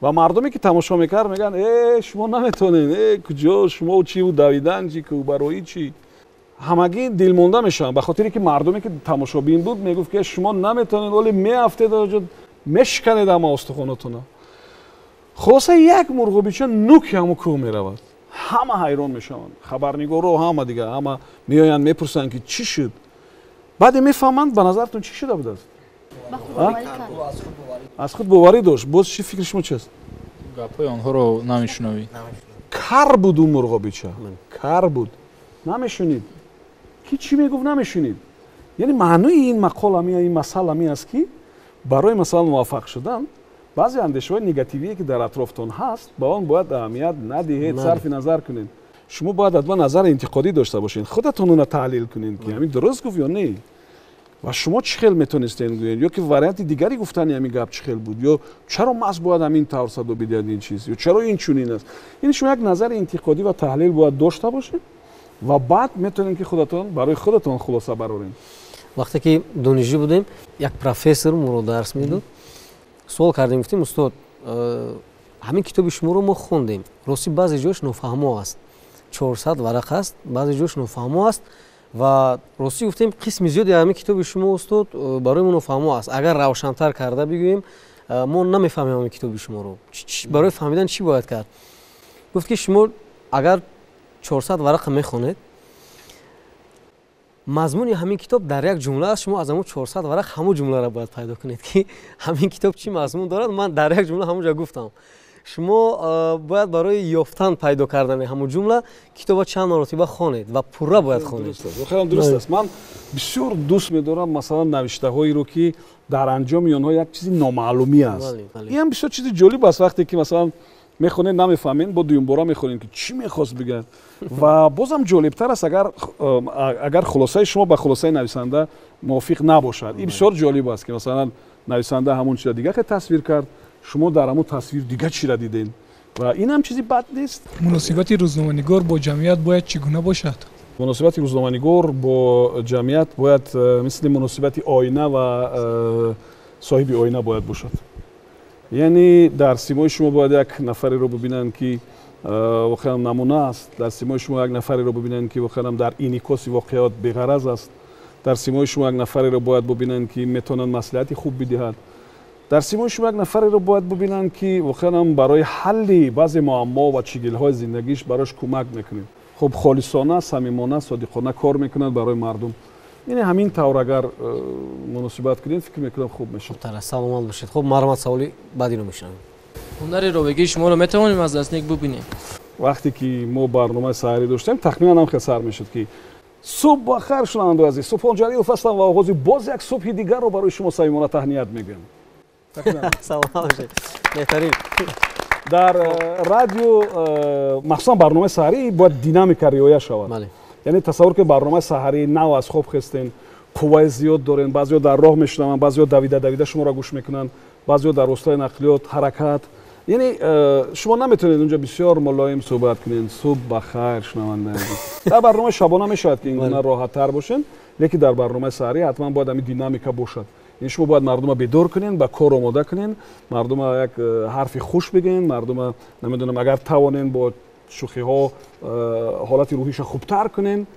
ва мардуме ки тамошо мекард мегӯянд шумо наметонед, куҷо шумо чӣ давидан чӣ кӯҳбароӣ чӣ. ҳамагӣ дилмонда мешаванд ба хотире ки мардуме ки тамошобин буд мегуфт ки шумо наметонед, оли меафтед мешиканед ҳама остухонотона. хулоса як мурғобича нуки ҳамун кӯҳ меравад. ҳама ҳайрон мешаванд, хабарнигоро ҳама дигар ҳама меоянд мепурсанд ки чӣ шуд. баъде мефаҳманд ба назартон чӣ шуда будааст? аз худ боварӣ дошт. боз чӣ фикри шумо чист? гапҳои онҳоро намешунавӣ. кар буд ӯ мурғобича, кар буд, намешунид ки чӣ мегуфт, намешунид. яъне маънӯи ин мақол ин масъала ҳамин аст ки барои масалан муваффақ шудан баъзе андешаҳои негативие ки дар атрофтон ҳаст, ба он бояд аҳамият надиҳед, сарфи назар кунед. шумо бояд ҳатман назари интиқодӣ дошта бошед, худатон онро таҳлил кунед ки ҳамин дуруст гуфт ё не. و شما چه خیل میتونستین گویید یا که وریانت دیگری گفتن همین گپ چه خیل بود یا چرا ماست باید همین طور صدا بدید این چیز یا چرا این چنین است. این شما یک نظر انتقادی و تحلیل باید داشته باشید و بعد میتونین که خودتون برای خودتون خلاصه برارین. وقتی که دانشجو بودیم یک پروفسور ما رو درس میداد، سوال کردیم گفتیم استاد همین کتاب شما رو ما خوندیم، راستی بعضی جاش نفهمو است، 400 ورق است، بعضی جاش نفهمو است و راستی گفتیم قسم زیادی همین کتاب شما استاد برای ما نفهمو است. اگر روشن‌تر کرده بگوییم ما نمیفهمیم همین کتاب شما رو، برای فهمیدن چی باید کرد؟ گفت که شما اگر 400 ورق میخونید مضمون همین کتاب در یک جمله است، شما از همون 400 ورق همون جمله را باید پیدا کنید که همین کتاب چی مضمون دارد. من در یک جمله همونجا گفتم شما باید برای یافتن پیدا کردن همون جمله کتاب چند مرتبه خوانید و پوره باید خوانید. خیلی درست است. من بسیار دوست می‌دارم مثلا نوشته‌هایی رو که در انجام آنها یک چیزی نامعلومی است. این هم بسیار چیز جالب است وقتی که مثلا میخونید نمیفهمین با دوم بار میخونین که چی میخواست بگن و بازم جالبتر است اگر خلاصه شما با خلاصه نویسنده موافق نباشد. این بسیار جالب است که مثلا نویسنده همون چیز دیگه که تصویر کرد شما در همون تصویر دیگه چی را دیدین و این هم چیزی بد نیست. مناسبت روزنامه‌نگار با جمعیت باید چگونه باشد؟ مناسبت روزنامه‌نگار با جمعیت باید مثل مناسبت آینه و صاحب آینه باید باشد. یعنی در سیمای شما باید یک نفری رو ببینن که واقعا نمونه است، در سیمای شما یک نفری رو ببینن که واقعا در انعکاس واقعیات بی‌غرض است، در سیمای شما یک نفری رو باید ببینن که میتونن مصلحت خوب بدهد، در سیمای شما یک نفری رو باید ببینن که واقعا برای حل بعضی معما و چگیل‌های زندگیش براش کمک میکنه. خب خالصانه، صمیمانه، صادقانه کار میکنند برای مردم. یعنی همین طور اگر مناسبت کنید فکر میکنم خوب میشه. سلامت باشید. خب مرحمت سوالی بعدی رو میشنویم. هنر روبگی شما رو میتوانیم از نزدیک ببینیم؟ وقتی که ما برنامه سحری داشتیم تخمینا هم خسر میشد که صبح بخیر شنونده عزیز، صبح جاری فصل و آغاز باز یک صبح دیگر رو برای شما صمیمانه تهنیت میگم. سلامت باشید. بهترین در رادیو مخصوصا برنامه سحری باید دینامیک رعایت شود. یعنی تصور که برنامه سحری نو از خواب خستین، قوه زیاد دارین، بعضیا در راه میشنون، بعضیا دویده شما را گوش میکنن، بعضیا در وسایل نقلیات حرکت. یعنی شما نمیتونید اونجا بسیار ملایم صحبت کنین. صبح بخیر شنونده. در برنامه شبانه میشود که اینگونه راحت تر باشین، لیکن در برنامه سحری حتما باید همین دینامیکا باشد. یعنی شما باید مردم را بیدار کنین، با کار آماده کنین، مردم را یک حرفی خوش بگین، مردم را نمیدونم اگر توانین با شوخی ها حالت روحیش خوبتر کنین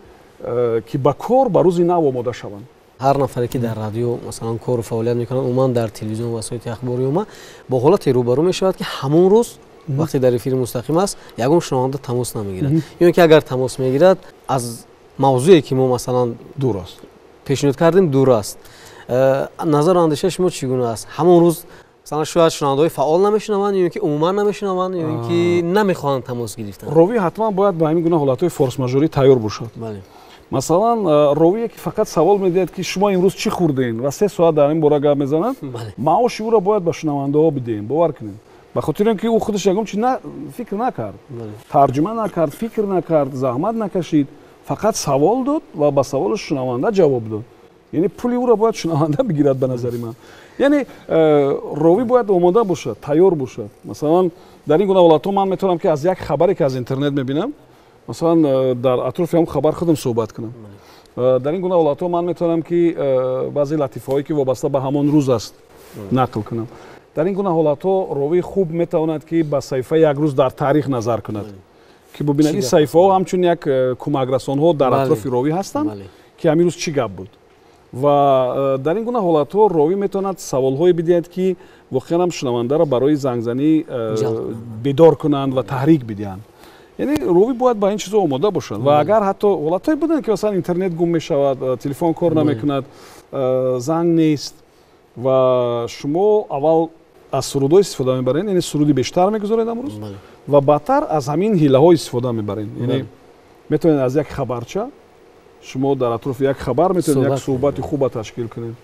که با کار با روز نو آماده شوند. هر نفری که در رادیو مثلا کار و فعالیت میکنن عموما در تلویزیون و وسایل اخباری با حالت روبرو میشود که همون روز وقتی در افیر مستقیم است یگان شنونده تماس نمیگیرد، یا که اگر تماس میگیرد از موضوعی که ما مثلا دور است پیشنهاد کردیم دور است. نظر و اندیشه شما چگونه است؟ همون روز مثلا شاید شنونده‌های فعال نمیشنوند یا که عموما نمیشنوند یا اینکه نمیخوان تماس گرفتن. راوی حتما باید به همین گونه حالت‌های فورس ماژوری تیار باشد. بله. مثلا راوی که فقط سوال میدهد که شما امروز چی خوردین و 3 ساعت در این باره گپ میزنند، معاش او را باید به شنونده‌ها بدیم. باور کنید. به خاطر اینکه او خودش یگام چی فکر نکرد، ترجمه نکرد، فکر نکرد، زحمت نکشید، فقط سوال داد و با سوالش شنونده جواب داد. یعنی پولی او را باید شنونده بگیرد به نظر من. یعنی راوی باید آماده باشد، تیار باشد. مثلا در این گونه حالت‌ها من میتونم که از یک خبری که از اینترنت میبینم مثلا در اطراف هم خبر خودم صحبت کنم. در این گونه حالت‌ها من میتونم که بعضی لطیفه‌هایی که وابسته به همان روز است نقل کنم. در این گونه حالت‌ها راوی خوب میتواند که با صحیفه یک روز در تاریخ نظر کند که ببیند این صحیفه‌ها همچون یک کمک رسان‌ها در اطراف راوی هستند که همین روز چی گپ بود. و در این گونه حالت‌ها راوی میتواند سوال‌هایی بدهد که واقعا هم شنونده را برای زنگزنی بیدار کنند و تحریک بدهند. یعنی راوی باید با این چیزا آماده باشند و اگر حتی حالت‌هایی بودن که مثلا اینترنت گم میشود، تلفن کار نمیکند، زنگ نیست و شما اول از سرودها استفاده میبرین، یعنی سرودی بیشتر میگذارید امروز و بعدتر از همین حیله‌ها استفاده میبرین. یعنی میتونید از یک خبرچه شما در اطراف یک خبر میتونید یک صحبت خوب تشکیل کنید،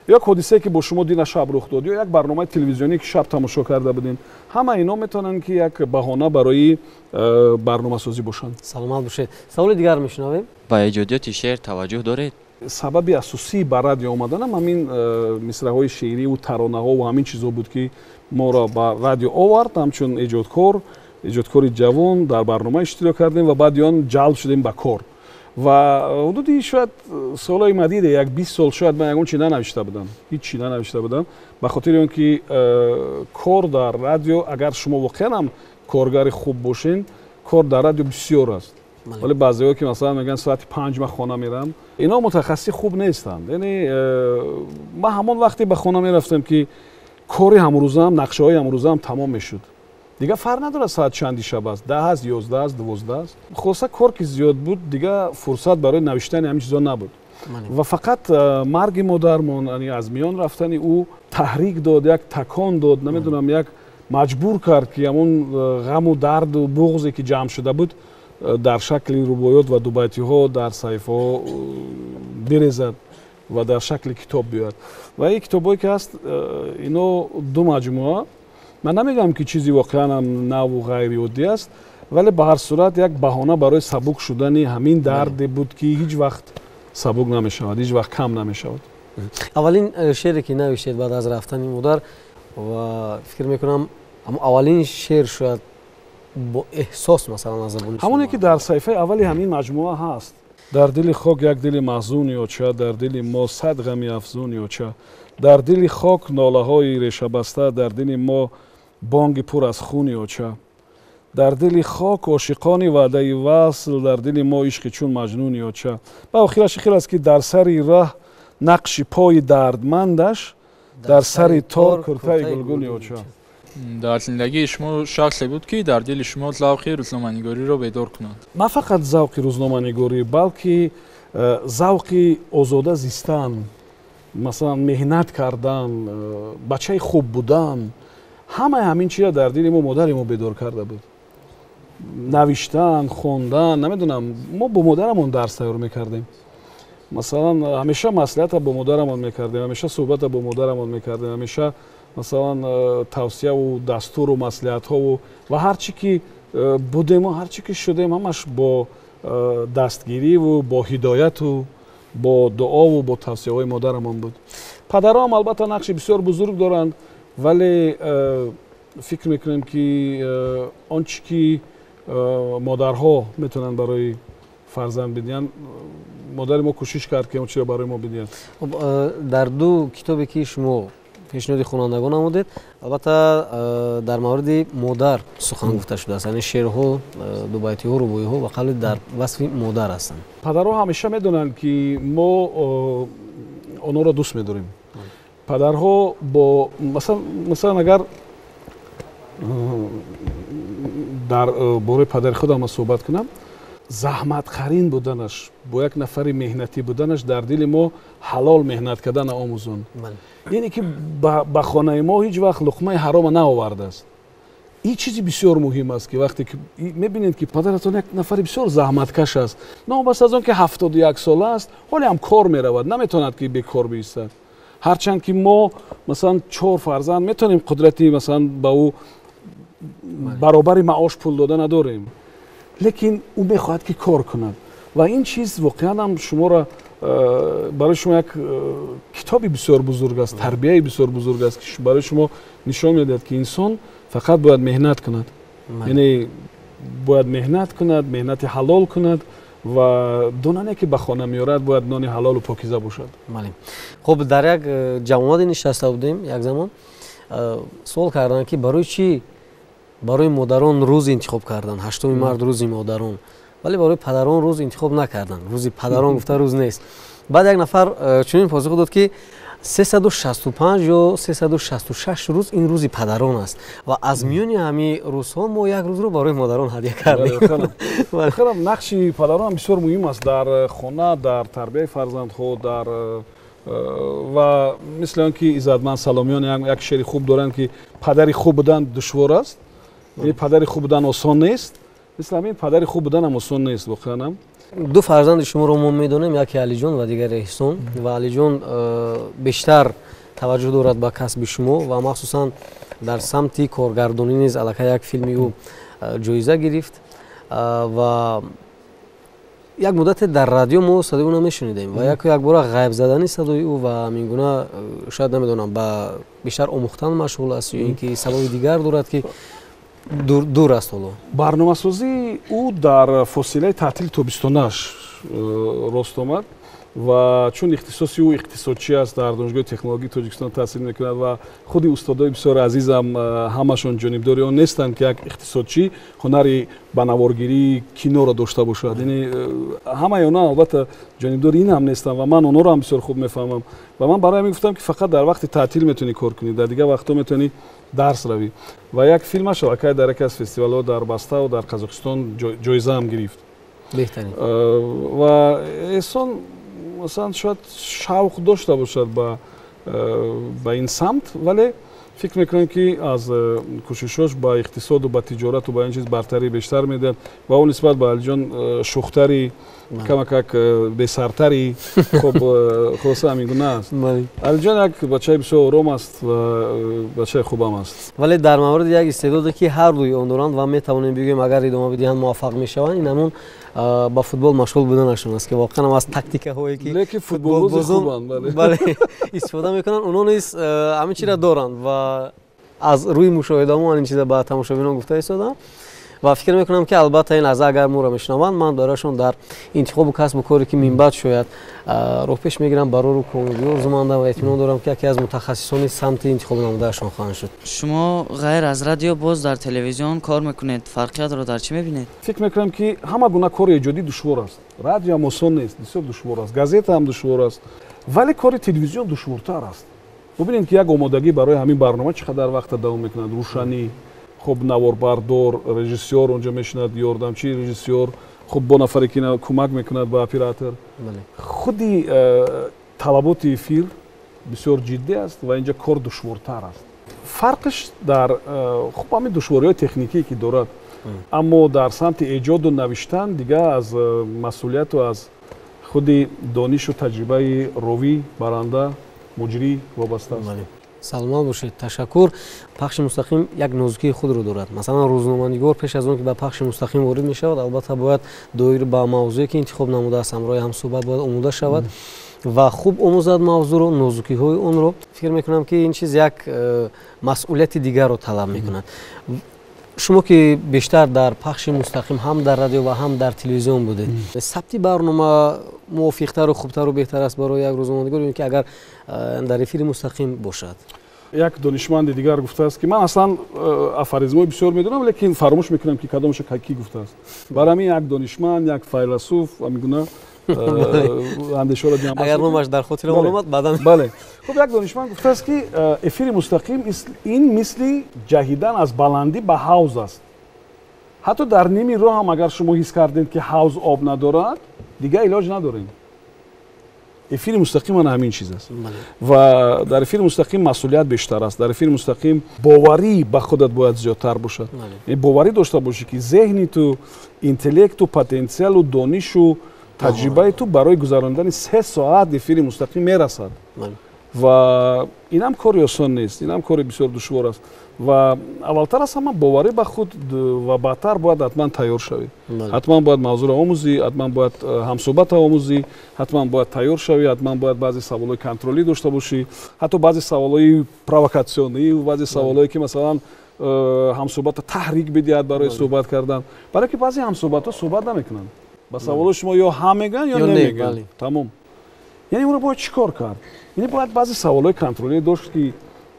یا حادثه‌ای که با شما دین شب رخ داد، یا یک برنامه تلویزیونی که شب تماشا کرده بودین، همه اینا میتونن که یک بهانه برای برنامه سازی باشن. سلامت باشید. سوال دیگر میشنویم. با ایجادیات شعر توجه دارید؟ сабаби асосии ба радио омаданам ҳамин мисраҳои шеъриву таронаҳо ва ҳамин чизо буд ки моро ба радио овард ҳамчун эҷодкори ҷавон дар барнома иштирок кардем ва баъди он ҷалб шудем ба кор ва ҳудуди шояд солҳои мадиде як 20 сол шояд ман ягон чи нанавишта будам, ҳеҷ чи нанавишта будам ба хотири он ки кор дар радио агар шумо воқеан ҳам коргари хуб бошен кор дар радио бисёр аст. ولی بعضی‌ها که مثلا میگن ساعت 5 من خانه میرم اینا متخصص خوب نیستند. یعنی ما همون وقتی به خانه میرفتم که کاری امروزم نقشه‌های امروزم تمام میشد. دیگه فرق نداره ساعت چندی شب است، 10 است، 11 است، 12 است. خلاصه کار که زیاد بود دیگه فرصت برای نوشتن همین چیزا نبود. و فقط مرگ مادرمون یعنی از میان رفتن او تحریک داد، یک تکان داد، نمیدونم یک مجبور کرد که همون غم و درد و بغضی که جمع شده بود در شکل روبایات و دوبیتی‌ها در صحیفه‌ها بریزد و در شکل کتاب بیاد. و این کتابایی که هست اینو دو مجموعه، من نمیگم که چیزی واقعا هم نو و غیر عادی است، ولی به هر صورت یک بهانه برای سبک شدن همین درد بود که هیچ وقت سبک نمیشود، هیچ وقت کم نمیشود. اولین شعری که نوشتید بعد از رفتن مادر و فکر میکنم اولین شعر شاید با احساس مثلا از زبان همونی که در صفحه اولی همین مجموعه هست. در دل خاک یک دل محزون یا چه، در دل ما صد غم افزون یا چه، در دل خاک ناله های ریشه بسته، در دل ما بانگ پر از خون یا چه، در دل خاک عاشقان وعده وصل، در دل ما عشق چون مجنون یا چه. و آخرش خیلی است که در سر راه نقش پای دردمندش، در سر تار کرته گلگل یا چه. در زندگی شما شخصی بود که در دل شما ذوق روزنامه‌نگاری را بیدار کند؟ نه فقط ذوق روزنامه‌نگاری بلکه ذوق آزاده زیستن، مثلا مهنت کردن، بچه خوب بودن، همین چیزا در دل ما مادر ما بیدار کرده بود. نوشتن، خوندن، نمیدونم ما با مادرمون درس تیار میکردیم. مثلا همیشه مصلحت با مادرمون میکردیم، همیشه صحبت با مادرمون میکردیم، همیشه مثلا توصیه و دستور و مصلحت ها و هر چی که بودیم و هر چی که شدیم همش با دستگیری و با هدایت و با دعا و با توصیه های مادرمون بود. پدرها هم البته نقش بسیار بزرگ دارند، ولی فکر میکنیم که آنچه که مادرها میتونن برای فرزند بدین، مادر ما کوشش کرد که اونچه برای ما بدین. در دو کتابی که شما پیشنهاد خوانندگان نمودید، البته در مورد مادر سخن گفته شده است، یعنی شعرها، دوبیتی‌ها، رباعی‌ها و قبل در وصف مادر هستند. پدرها همیشه میدونن که ما آنها را دوست می‌داریم. پدرها با مثلا اگر در باره پدر خودم صحبت کنم، زحمت خرین بودنش، با یک نفر مهنتی بودنش در دل ما حلال مهنت کردن آموزون. یعنی که به خانه ما هیچ وقت لقمه حرام نآورده است. این چیزی بسیار مهم است که وقتی که میبینید که پدرتون یک نفر بسیار زحمتکش است، نه بس از اون که 71 ساله است ولی هم کار میرود، نمیتواند که بیکار بایستد. هرچند که ما مثلا 4 فرزند میتونیم قدرتی مثلا با او برابر معاش پول داده نداریم، لیکن او میخواهد که کار کند و این چیز واقعا هم شما را برای شما یک کتابی بسیار بزرگ است، تربیه بسیار بزرگ است که برای شما نشان میدهد که انسان فقط باید مهنت کند، یعنی باید مهنت کند، مهنت حلال کند و دونانی که به خانه میارد باید نان حلال و پاکیزه باشد. خب در یک جماعت نشسته بودیم یک زمان، سوال کردن که برای چی برای مادران روز انتخاب کردن، 8 مارد روزی مادران، ولی برای پدران روز انتخاب نکردن. روزی پدران گفته روز نیست. بعد یک نفر چنین پاسخ داد که 365 یا 366 روز این روزی پدران است و از میان همین روزها ما یک روز رو برای مادران هدیه کردیم. خیلی نقش پدران بسیار مهم است در خانه، در تربیت فرزندها، در و مثل آنکه عزتمند سلامیان یک شعر خوب دارند که پدری خوب بودن دشوار است، یعنی پدری خوب بودن آسان نیست، مثل همین پدری خوب بودن هم آسان نیست. واقعا دو فرزند شما رو ما میدونیم، یکی علی جان و دیگر احسان، و علی جان بیشتر توجه دارد به کسب شما و مخصوصا در سمت کارگردانی نیز الکی یک فیلمی او جایزه گرفت و یک مدت در رادیو ما صدای اون میشنیدیم و یک بار غیب زدنی صدای او و همین گونه شاید نمیدونم با بیشتر آموختن مشغول است یا اینکه سبب دیگر دارد که دور است. حالا برنامه‌سازی او در فاصله تعطیل تابستانش راست آمد و چون اختصاصی او اقتصادچی است، در دانشگاه تکنولوژی تاجیکستان تحصیل میکند و خود استادای بسیار عزیزم همشون جانبداری آن نیستند که یک اقتصادچی هنری بنوارگیری کینو را داشته باشد. یعنی همه اونا البته جانبداری این هم نیستند و من اونا را هم بسیار خوب میفهمم و من برای میگفتم که فقط در وقت تعطیل میتونی کار کنی، در دیگه وقتا میتونی درس روی. و یک فیلمش شرکت در یک از فستیوال‌ها در بسته و در قزاقستان جایزه هم گرفت. بهترین. و احسان مثلا شاید شوق داشته باشد با این سمت، ولی فکر میکنم که از کوششش با اقتصاد و با تجارت و با این چیز برتری بیشتر میده و اون نسبت به علیجان شوختری کمک بسرتری خب خلاصه همین گونه است. علیجان یک بچه بسیار آرام است و بچه خوبم است. ولی در مورد یک استعدادی که هر دوی آن دارند و میتوانیم بگیم اگر ادامه بدهند موفق میشوند، این همون با فوتبال مشغول بودنشون است که واقعا از تاکتیک هایی که لیکن فوتبال خوبن بله استفاده میکنن، اونا نیز همین چیز را دارند و از روی مشاهده ما این چیزا با تماشاگران گفته ایستادم و فکر میکنم که البته این لحظه اگر ما را میشنوند من برایشون در انتخاب و کسب و کاری که من بعد شاید رو پیش میگیرم برای رو کمدی ارزمنده و اطمینان دارم که یکی از متخصصان سمت انتخاب نمودهشان خواهند شد. شما غیر از رادیو باز در تلویزیون کار میکنید، فرقیت رو در چی میبینید؟ فکر میکنم که همه گونه کار ایجادی دشوار است. رادیو هم آسان نیست، بسیار دشوار است. گازیت هم دشوار است، ولی کار تلویزیون دشوارتر است. ببینید که یک آمادگی برای همین برنامه چقدر وقت دوام میکند. روشنی، خب نواربردار، رژیسور اونجا میشند، یاردمچی رژیسور، خب با نفری که کمک میکند با اپراتور. خودی طلبات افیر بسیار جدی است و اینجا کار دشوارتر است. فرقش در خب همین دشواری‌های تکنیکی که دارد، اما در سمت ایجاد و نوشتن دیگه از مسئولیت و از خودی دانش و تجربه راوی، برنده، مجری وابسته است. سلامت باشید. تشکر. پخش مستقیم یک نازکی خود رو دارد. مثلا روزنامه‌نگار پیش از اون که به پخش مستقیم وارد می شود البته باید دایر با موضوعی که انتخاب نموده است همراه هم صحبت باید آموده شود و خوب آموزد موضوع رو، نازکی های اون رو. فکر میکنم که این چیز یک مسئولیت دیگر رو طلب میکند. شما که بیشتر در پخش مستقیم هم در رادیو و هم در تلویزیون بودید، ثبت برنامه موافق‌تر و خوبتر و بهتر است برای یک روزنامه‌نگار یا که اگر در افیر مستقیم باشد؟ یک دانشمند دیگر گفته است که من اصلا افاریزم‌های بسیار میدونم لیکن فراموش میکنم که کدامش کی گفته است. برای یک دانشمند، یک فیلسوف و میگونه اندیشه را جمع اگر نامش در خاطر معلومات بعداً بله. خب یک دانشمند گفته است که افیر مستقیم این مثل جهیدن از بلندی به حوض است. حتی در نیمی راه هم اگر شما حس کردید که حوض آب ندارد دیگه علاج ندارین. افیر مستقیم من همین چیز است و در افیر مستقیم مسئولیت بیشتر است. در افیر مستقیم باوری به خودت باید زیادتر باشد. یعنی باوری داشته باشی که ذهنی تو، اینتלקت و پتانسیل و دانش و تجربه تو برای گذراندن 3 ساعت افیر مستقیم میرسد و این هم کاری آسان نیست، این هم کاری بسیار دشوار است و اولتر از همه باوری به خود و بعدتر باید حتما تیار شوی. حتما باید موضوع را آموزی، حتما باید همصحبت آموزی، حتما باید تیار شوی، حتما باید بعضی سوالای کنترلی داشته باشی، حتی بعضی سوالای پرووکاسیونی و بعضی سوالایی که مثلا همصحبت تحریک بدهد برای صحبت کردن، برای که بعضی همصحبت‌ها صحبت نمیکنن. با سوال شما یا هم میگن یا نمیگن. تمام. یعنی اون رو باید چیکار کرد؟ یعنی باید بعضی سوالای کنترلی داشت که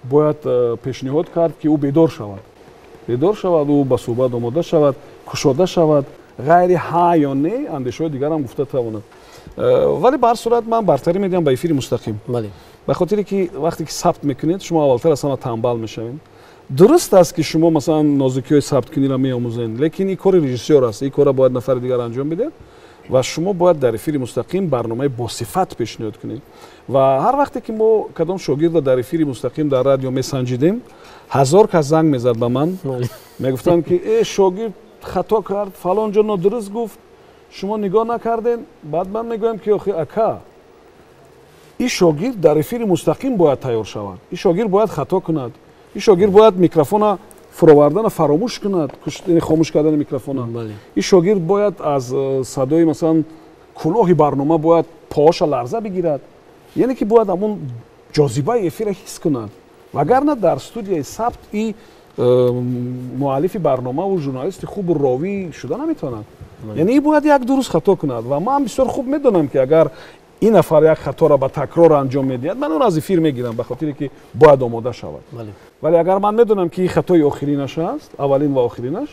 باید پیشنهاد کرد که او بیدار شود. بیدار شود و با صحبت آماده شود، گشوده شود، غیر ها یا نه اندیشه‌های دیگر هم گفته تواند. ولی به هر صورت من برتری میدم به افیر مستقیم. بله. به خاطر که وقتی که ثبت میکنید شما اولتر از همه تنبل میشوید. درست است که شما مثلا نازکی‌های ثبت کنی را میآموزین، لیکن این کار رژیسور است. این کار را باید نفر دیگر انجام بده و شما باید در افیر مستقیم برنامه با صفت پیشنهاد کنید. و هر وقتی که ما کدام شاگرد در افیر مستقیم در رادیو میسنجیدیم 1000 کس زنگ میزد به من میگفتن که ای شاگرد خطا کرد، فلان جا نادرست گفت، شما نگاه نکردین. بعد من میگم که آخه اکا این شاگرد در افیر مستقیم باید تیار شود، این شاگرد باید خطا کند، این شاگرد باید میکروفون فراوردن فراموش کند، خاموش کردن میکروفون. این شاگرد باید از صدای مثلا кулоҳи барнома бояд поаша ларза бигирад, яъне ки бояд ҳамун ҷозибаи эфира ҳис кунад. вагарна дар студияи сабт и муаллифи барномаву журналисти хубу ровӣ шуда наметавонад. яъне ин бояд як ду рӯз хато кунад ва ман бисёр хуб медонам ки агар ин нафар як хаторо ба такрор анҷом медиҳад, ман он аз эфир мегирам ба хотире ки бояд омода шавад. вале агар ман медонам ки ин хатои охиринаш аст, аввалин ва охиринаш,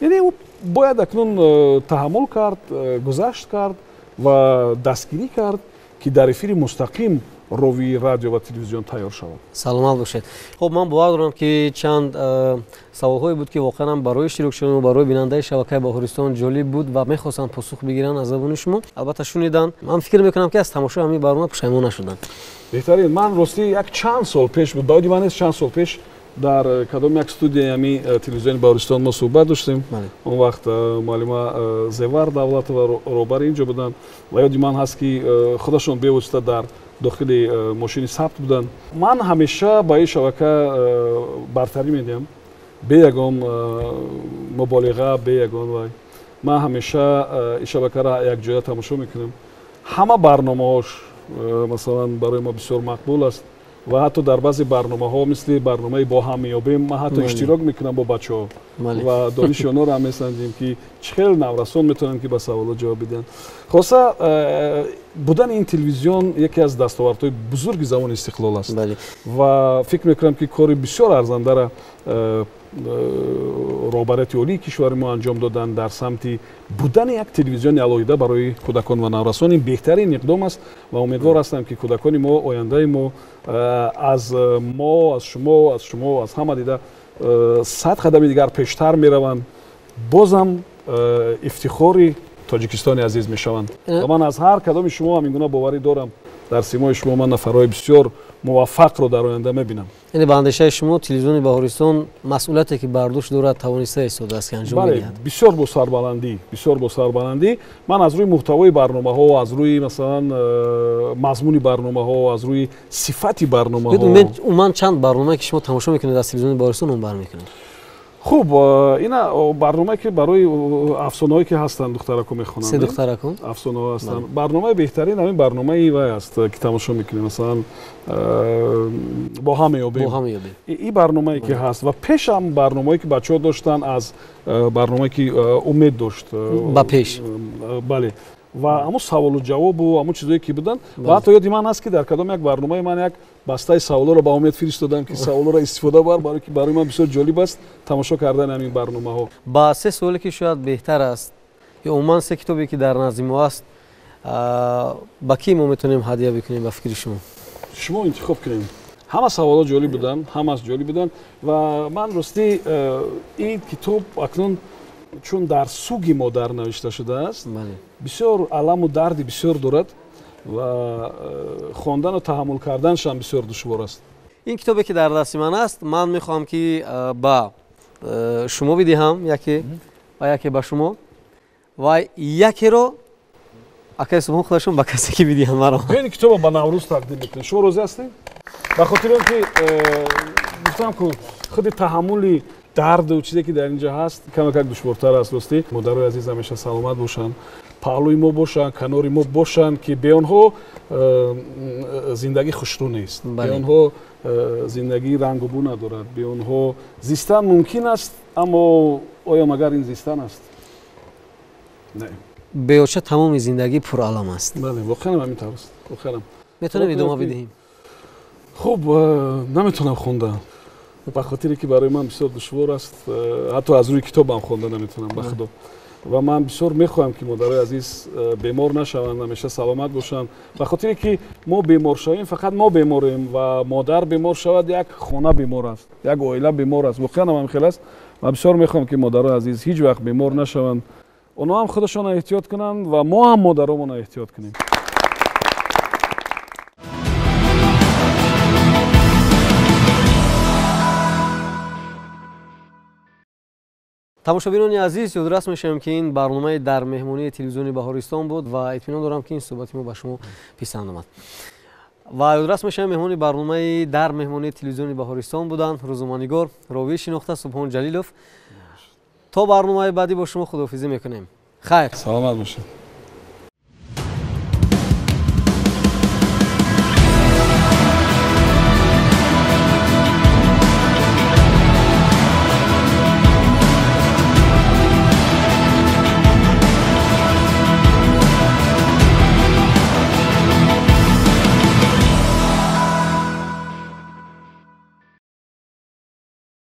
яъне бояд акнун таҳаммул кард, гузашт кард ва дастгирӣ кард ки дар эфири мустақим ровии радио ва телевизион тайёр шавад. саломат бошед. хуб, ман бовар дорам ки чанд саволҳое буд ки воқеан барои иштирокшунавӣ барои бинандаи шабакаи Баҳористон ҷолиб буд ва мехостанд посух бигиранд аз забони шумо. албатта шунидан. ман фикр мекунам ки аз тамошои ҳамин барнома пушаймон нашуданд. беҳтарин, ман рости як чанд сол пеш буд, бояди ман нест, чанд сол пеш дар кадом як студияи ҳами телевизиони Баҳористон мо суҳбат доштем. он вақт муаллима Зевар Давлатова роҳбари инҷо буданд ва ёди ман ҳаст ки худашон бевосита дар дохили мошини сабт буданд. ман ҳамеша ба ин шабака бартарӣ медиҳам, бе ягон муболиға, бе ягон вай. ман ҳамеша ин шабакаро якҷоя тамошо мекунам. ҳама барномаҳош масалан барои мо бисёр мақбул аст ва ҳатто дар баъзе барномаҳо мисли барномаи бо ҳам меёбем, ман ҳатто иштирок мекунам бо бачаҳо ва дониши онҳоро ҳам месанҷем ки чӣ хел наврасон метавонанд ки ба саволот ҷавоб бидиҳанд. хулоса будани ин телевизион яке аз дастовардҳои бузурги замони истиқлол аст ва фикр мекунам ки кори бисёр арзандара роҳбарияти олии кишвари мо анҷом доданд дар самти будани як телевизиони алоҳида барои кӯдакон ва наврасон. ин беҳтарин иқдом аст ва умедвор ҳастам ки кӯдакони мо, ояндаи мо аз мо, аз шумо, аз ҳама дида 100 қадами дигар пештар мераванд, бозам ифтихори тоҷикистони азиз мешаванд. ва ман аз ҳар кадоми шумо ҳамин гуна боварӣ дорам. дар симои шумо ман нафарҳои бисёр муваффақро дар оянда мебинам. яъне ба андешаи шумо телевизиони Баҳористон масъулияте ки бар дӯш дорад тавониста истода аст ки анҷом медиҳад. бисёр бо сарбаландӣ. ман аз рӯи муҳтавои барномаҳо, аз рӯи масалан мазмуни барномаҳо, аз рӯи сифати барномаҳо. умуман чанд барномае ки шумо тамошо мекунед аз телевизиони Баҳористон он бармекунед? хуб, ина барномае ки барои афсонаҳое ки ҳастанд, духтарако мехонанд. се духтаракон афсонаҳо ҳастанд. барномаи беҳтарин ҳамин барномаи вай аст ки тамошо мекунем, масалан бо ҳам меёбем. ин барномае ки ҳаст ва пешам барномае ки бачаҳо доштанд, аз барномае ки умед дошт ба пеш. бале, ва ҳамун саволу ҷавобу ҳамун чизое ки буданд. ва ҳатто ёди ман аст ки дар кадом як барномаи ман як бастаи саволоро ба умед фиристодам ки саволоро истифода бар, барои ки барои ман бисёр ҷолиб аст тамошо кардани ҳамин барномаҳо. ба се суоле ки шояд беҳтар аст ё умуман се китобе ки дар назди мо аст, ба ки мо метавонем ҳадия бикунем ба фикри шумо? шумо интихоб кунем. ҳама саволот ҷолиб буданд, ҳамаш ҷолиб буданд ва ман рости ин китоб акнун чун дар суги модар навишта шудааст, бисёр аламу дарди бисёр дорад ва хондану таҳаммул карданашам бисёр душвор аст. ин китобе ки дар дасти ман аст, ман мехоҳам ки ба шумо бидиҳам, яке ва яке ба шумо ва якеро акаи субҳон худашон ба касе ки бидиҳам маро. ин китобро ба Наврӯз тақдим мекунем. шумо розӣ ҳастед? ба хотири он ки гуфтам ки худи таҳаммули дарду чизе ки дар инҷа ҳаст камакак душвортар аст. рости модарои азиз ҳамеша саломат бошанд, паҳлӯи мо бошанд, канори мо бошанд ки бе онҳо зиндагӣ хушрӯ нест, бе онҳо зиндагӣ рангу бӯ надорад, бе онҳо зистан мумкин аст, аммо оё магар ин зистан аст? не. беоча тамоми зиндагӣ пуралам аст. бале, воқеан ҳамин тавр аст. воқеан метавонем идома бидиҳем? хуб, наметавонам хонда, ба хотире ки барои ман бисёр душвор аст, ҳатто аз рӯи китобам хонда наметавонам ба худо. ва ман бисёр мехоҳам ки модарои азиз бемор нашаванд, ҳамеша саломат бошанд. ба хотире ки мо бемор шавем, фақат мо беморем ва модар бемор шавад, як хона бемор аст, як оила бемор аст. воқеан ҳам хел аст. ман бисёр мехоҳам ки модарои азиз ҳеҷ вақт бемор нашаванд. онҳо ҳам худашонро эҳтиёт кунанд ва мо ҳам модаромонро эҳтиёт кунем. тамошобинони азиз, ёдрас мешавем ки ин барномаи дар меҳмонии телевизиони Баҳористон буд ва итминон дорам ки ин суҳбати мо ба шумо писанд омад. ва ёдрас мешавем меҳмони барномаи дар меҳмонии телевизиони Баҳористон буданд рӯзноманигор ровии шинохта Субҳон Ҷалилов. то барномаи баъдӣ бо шумо худоҳофизӣ мекунем. хайр. саломат бошед.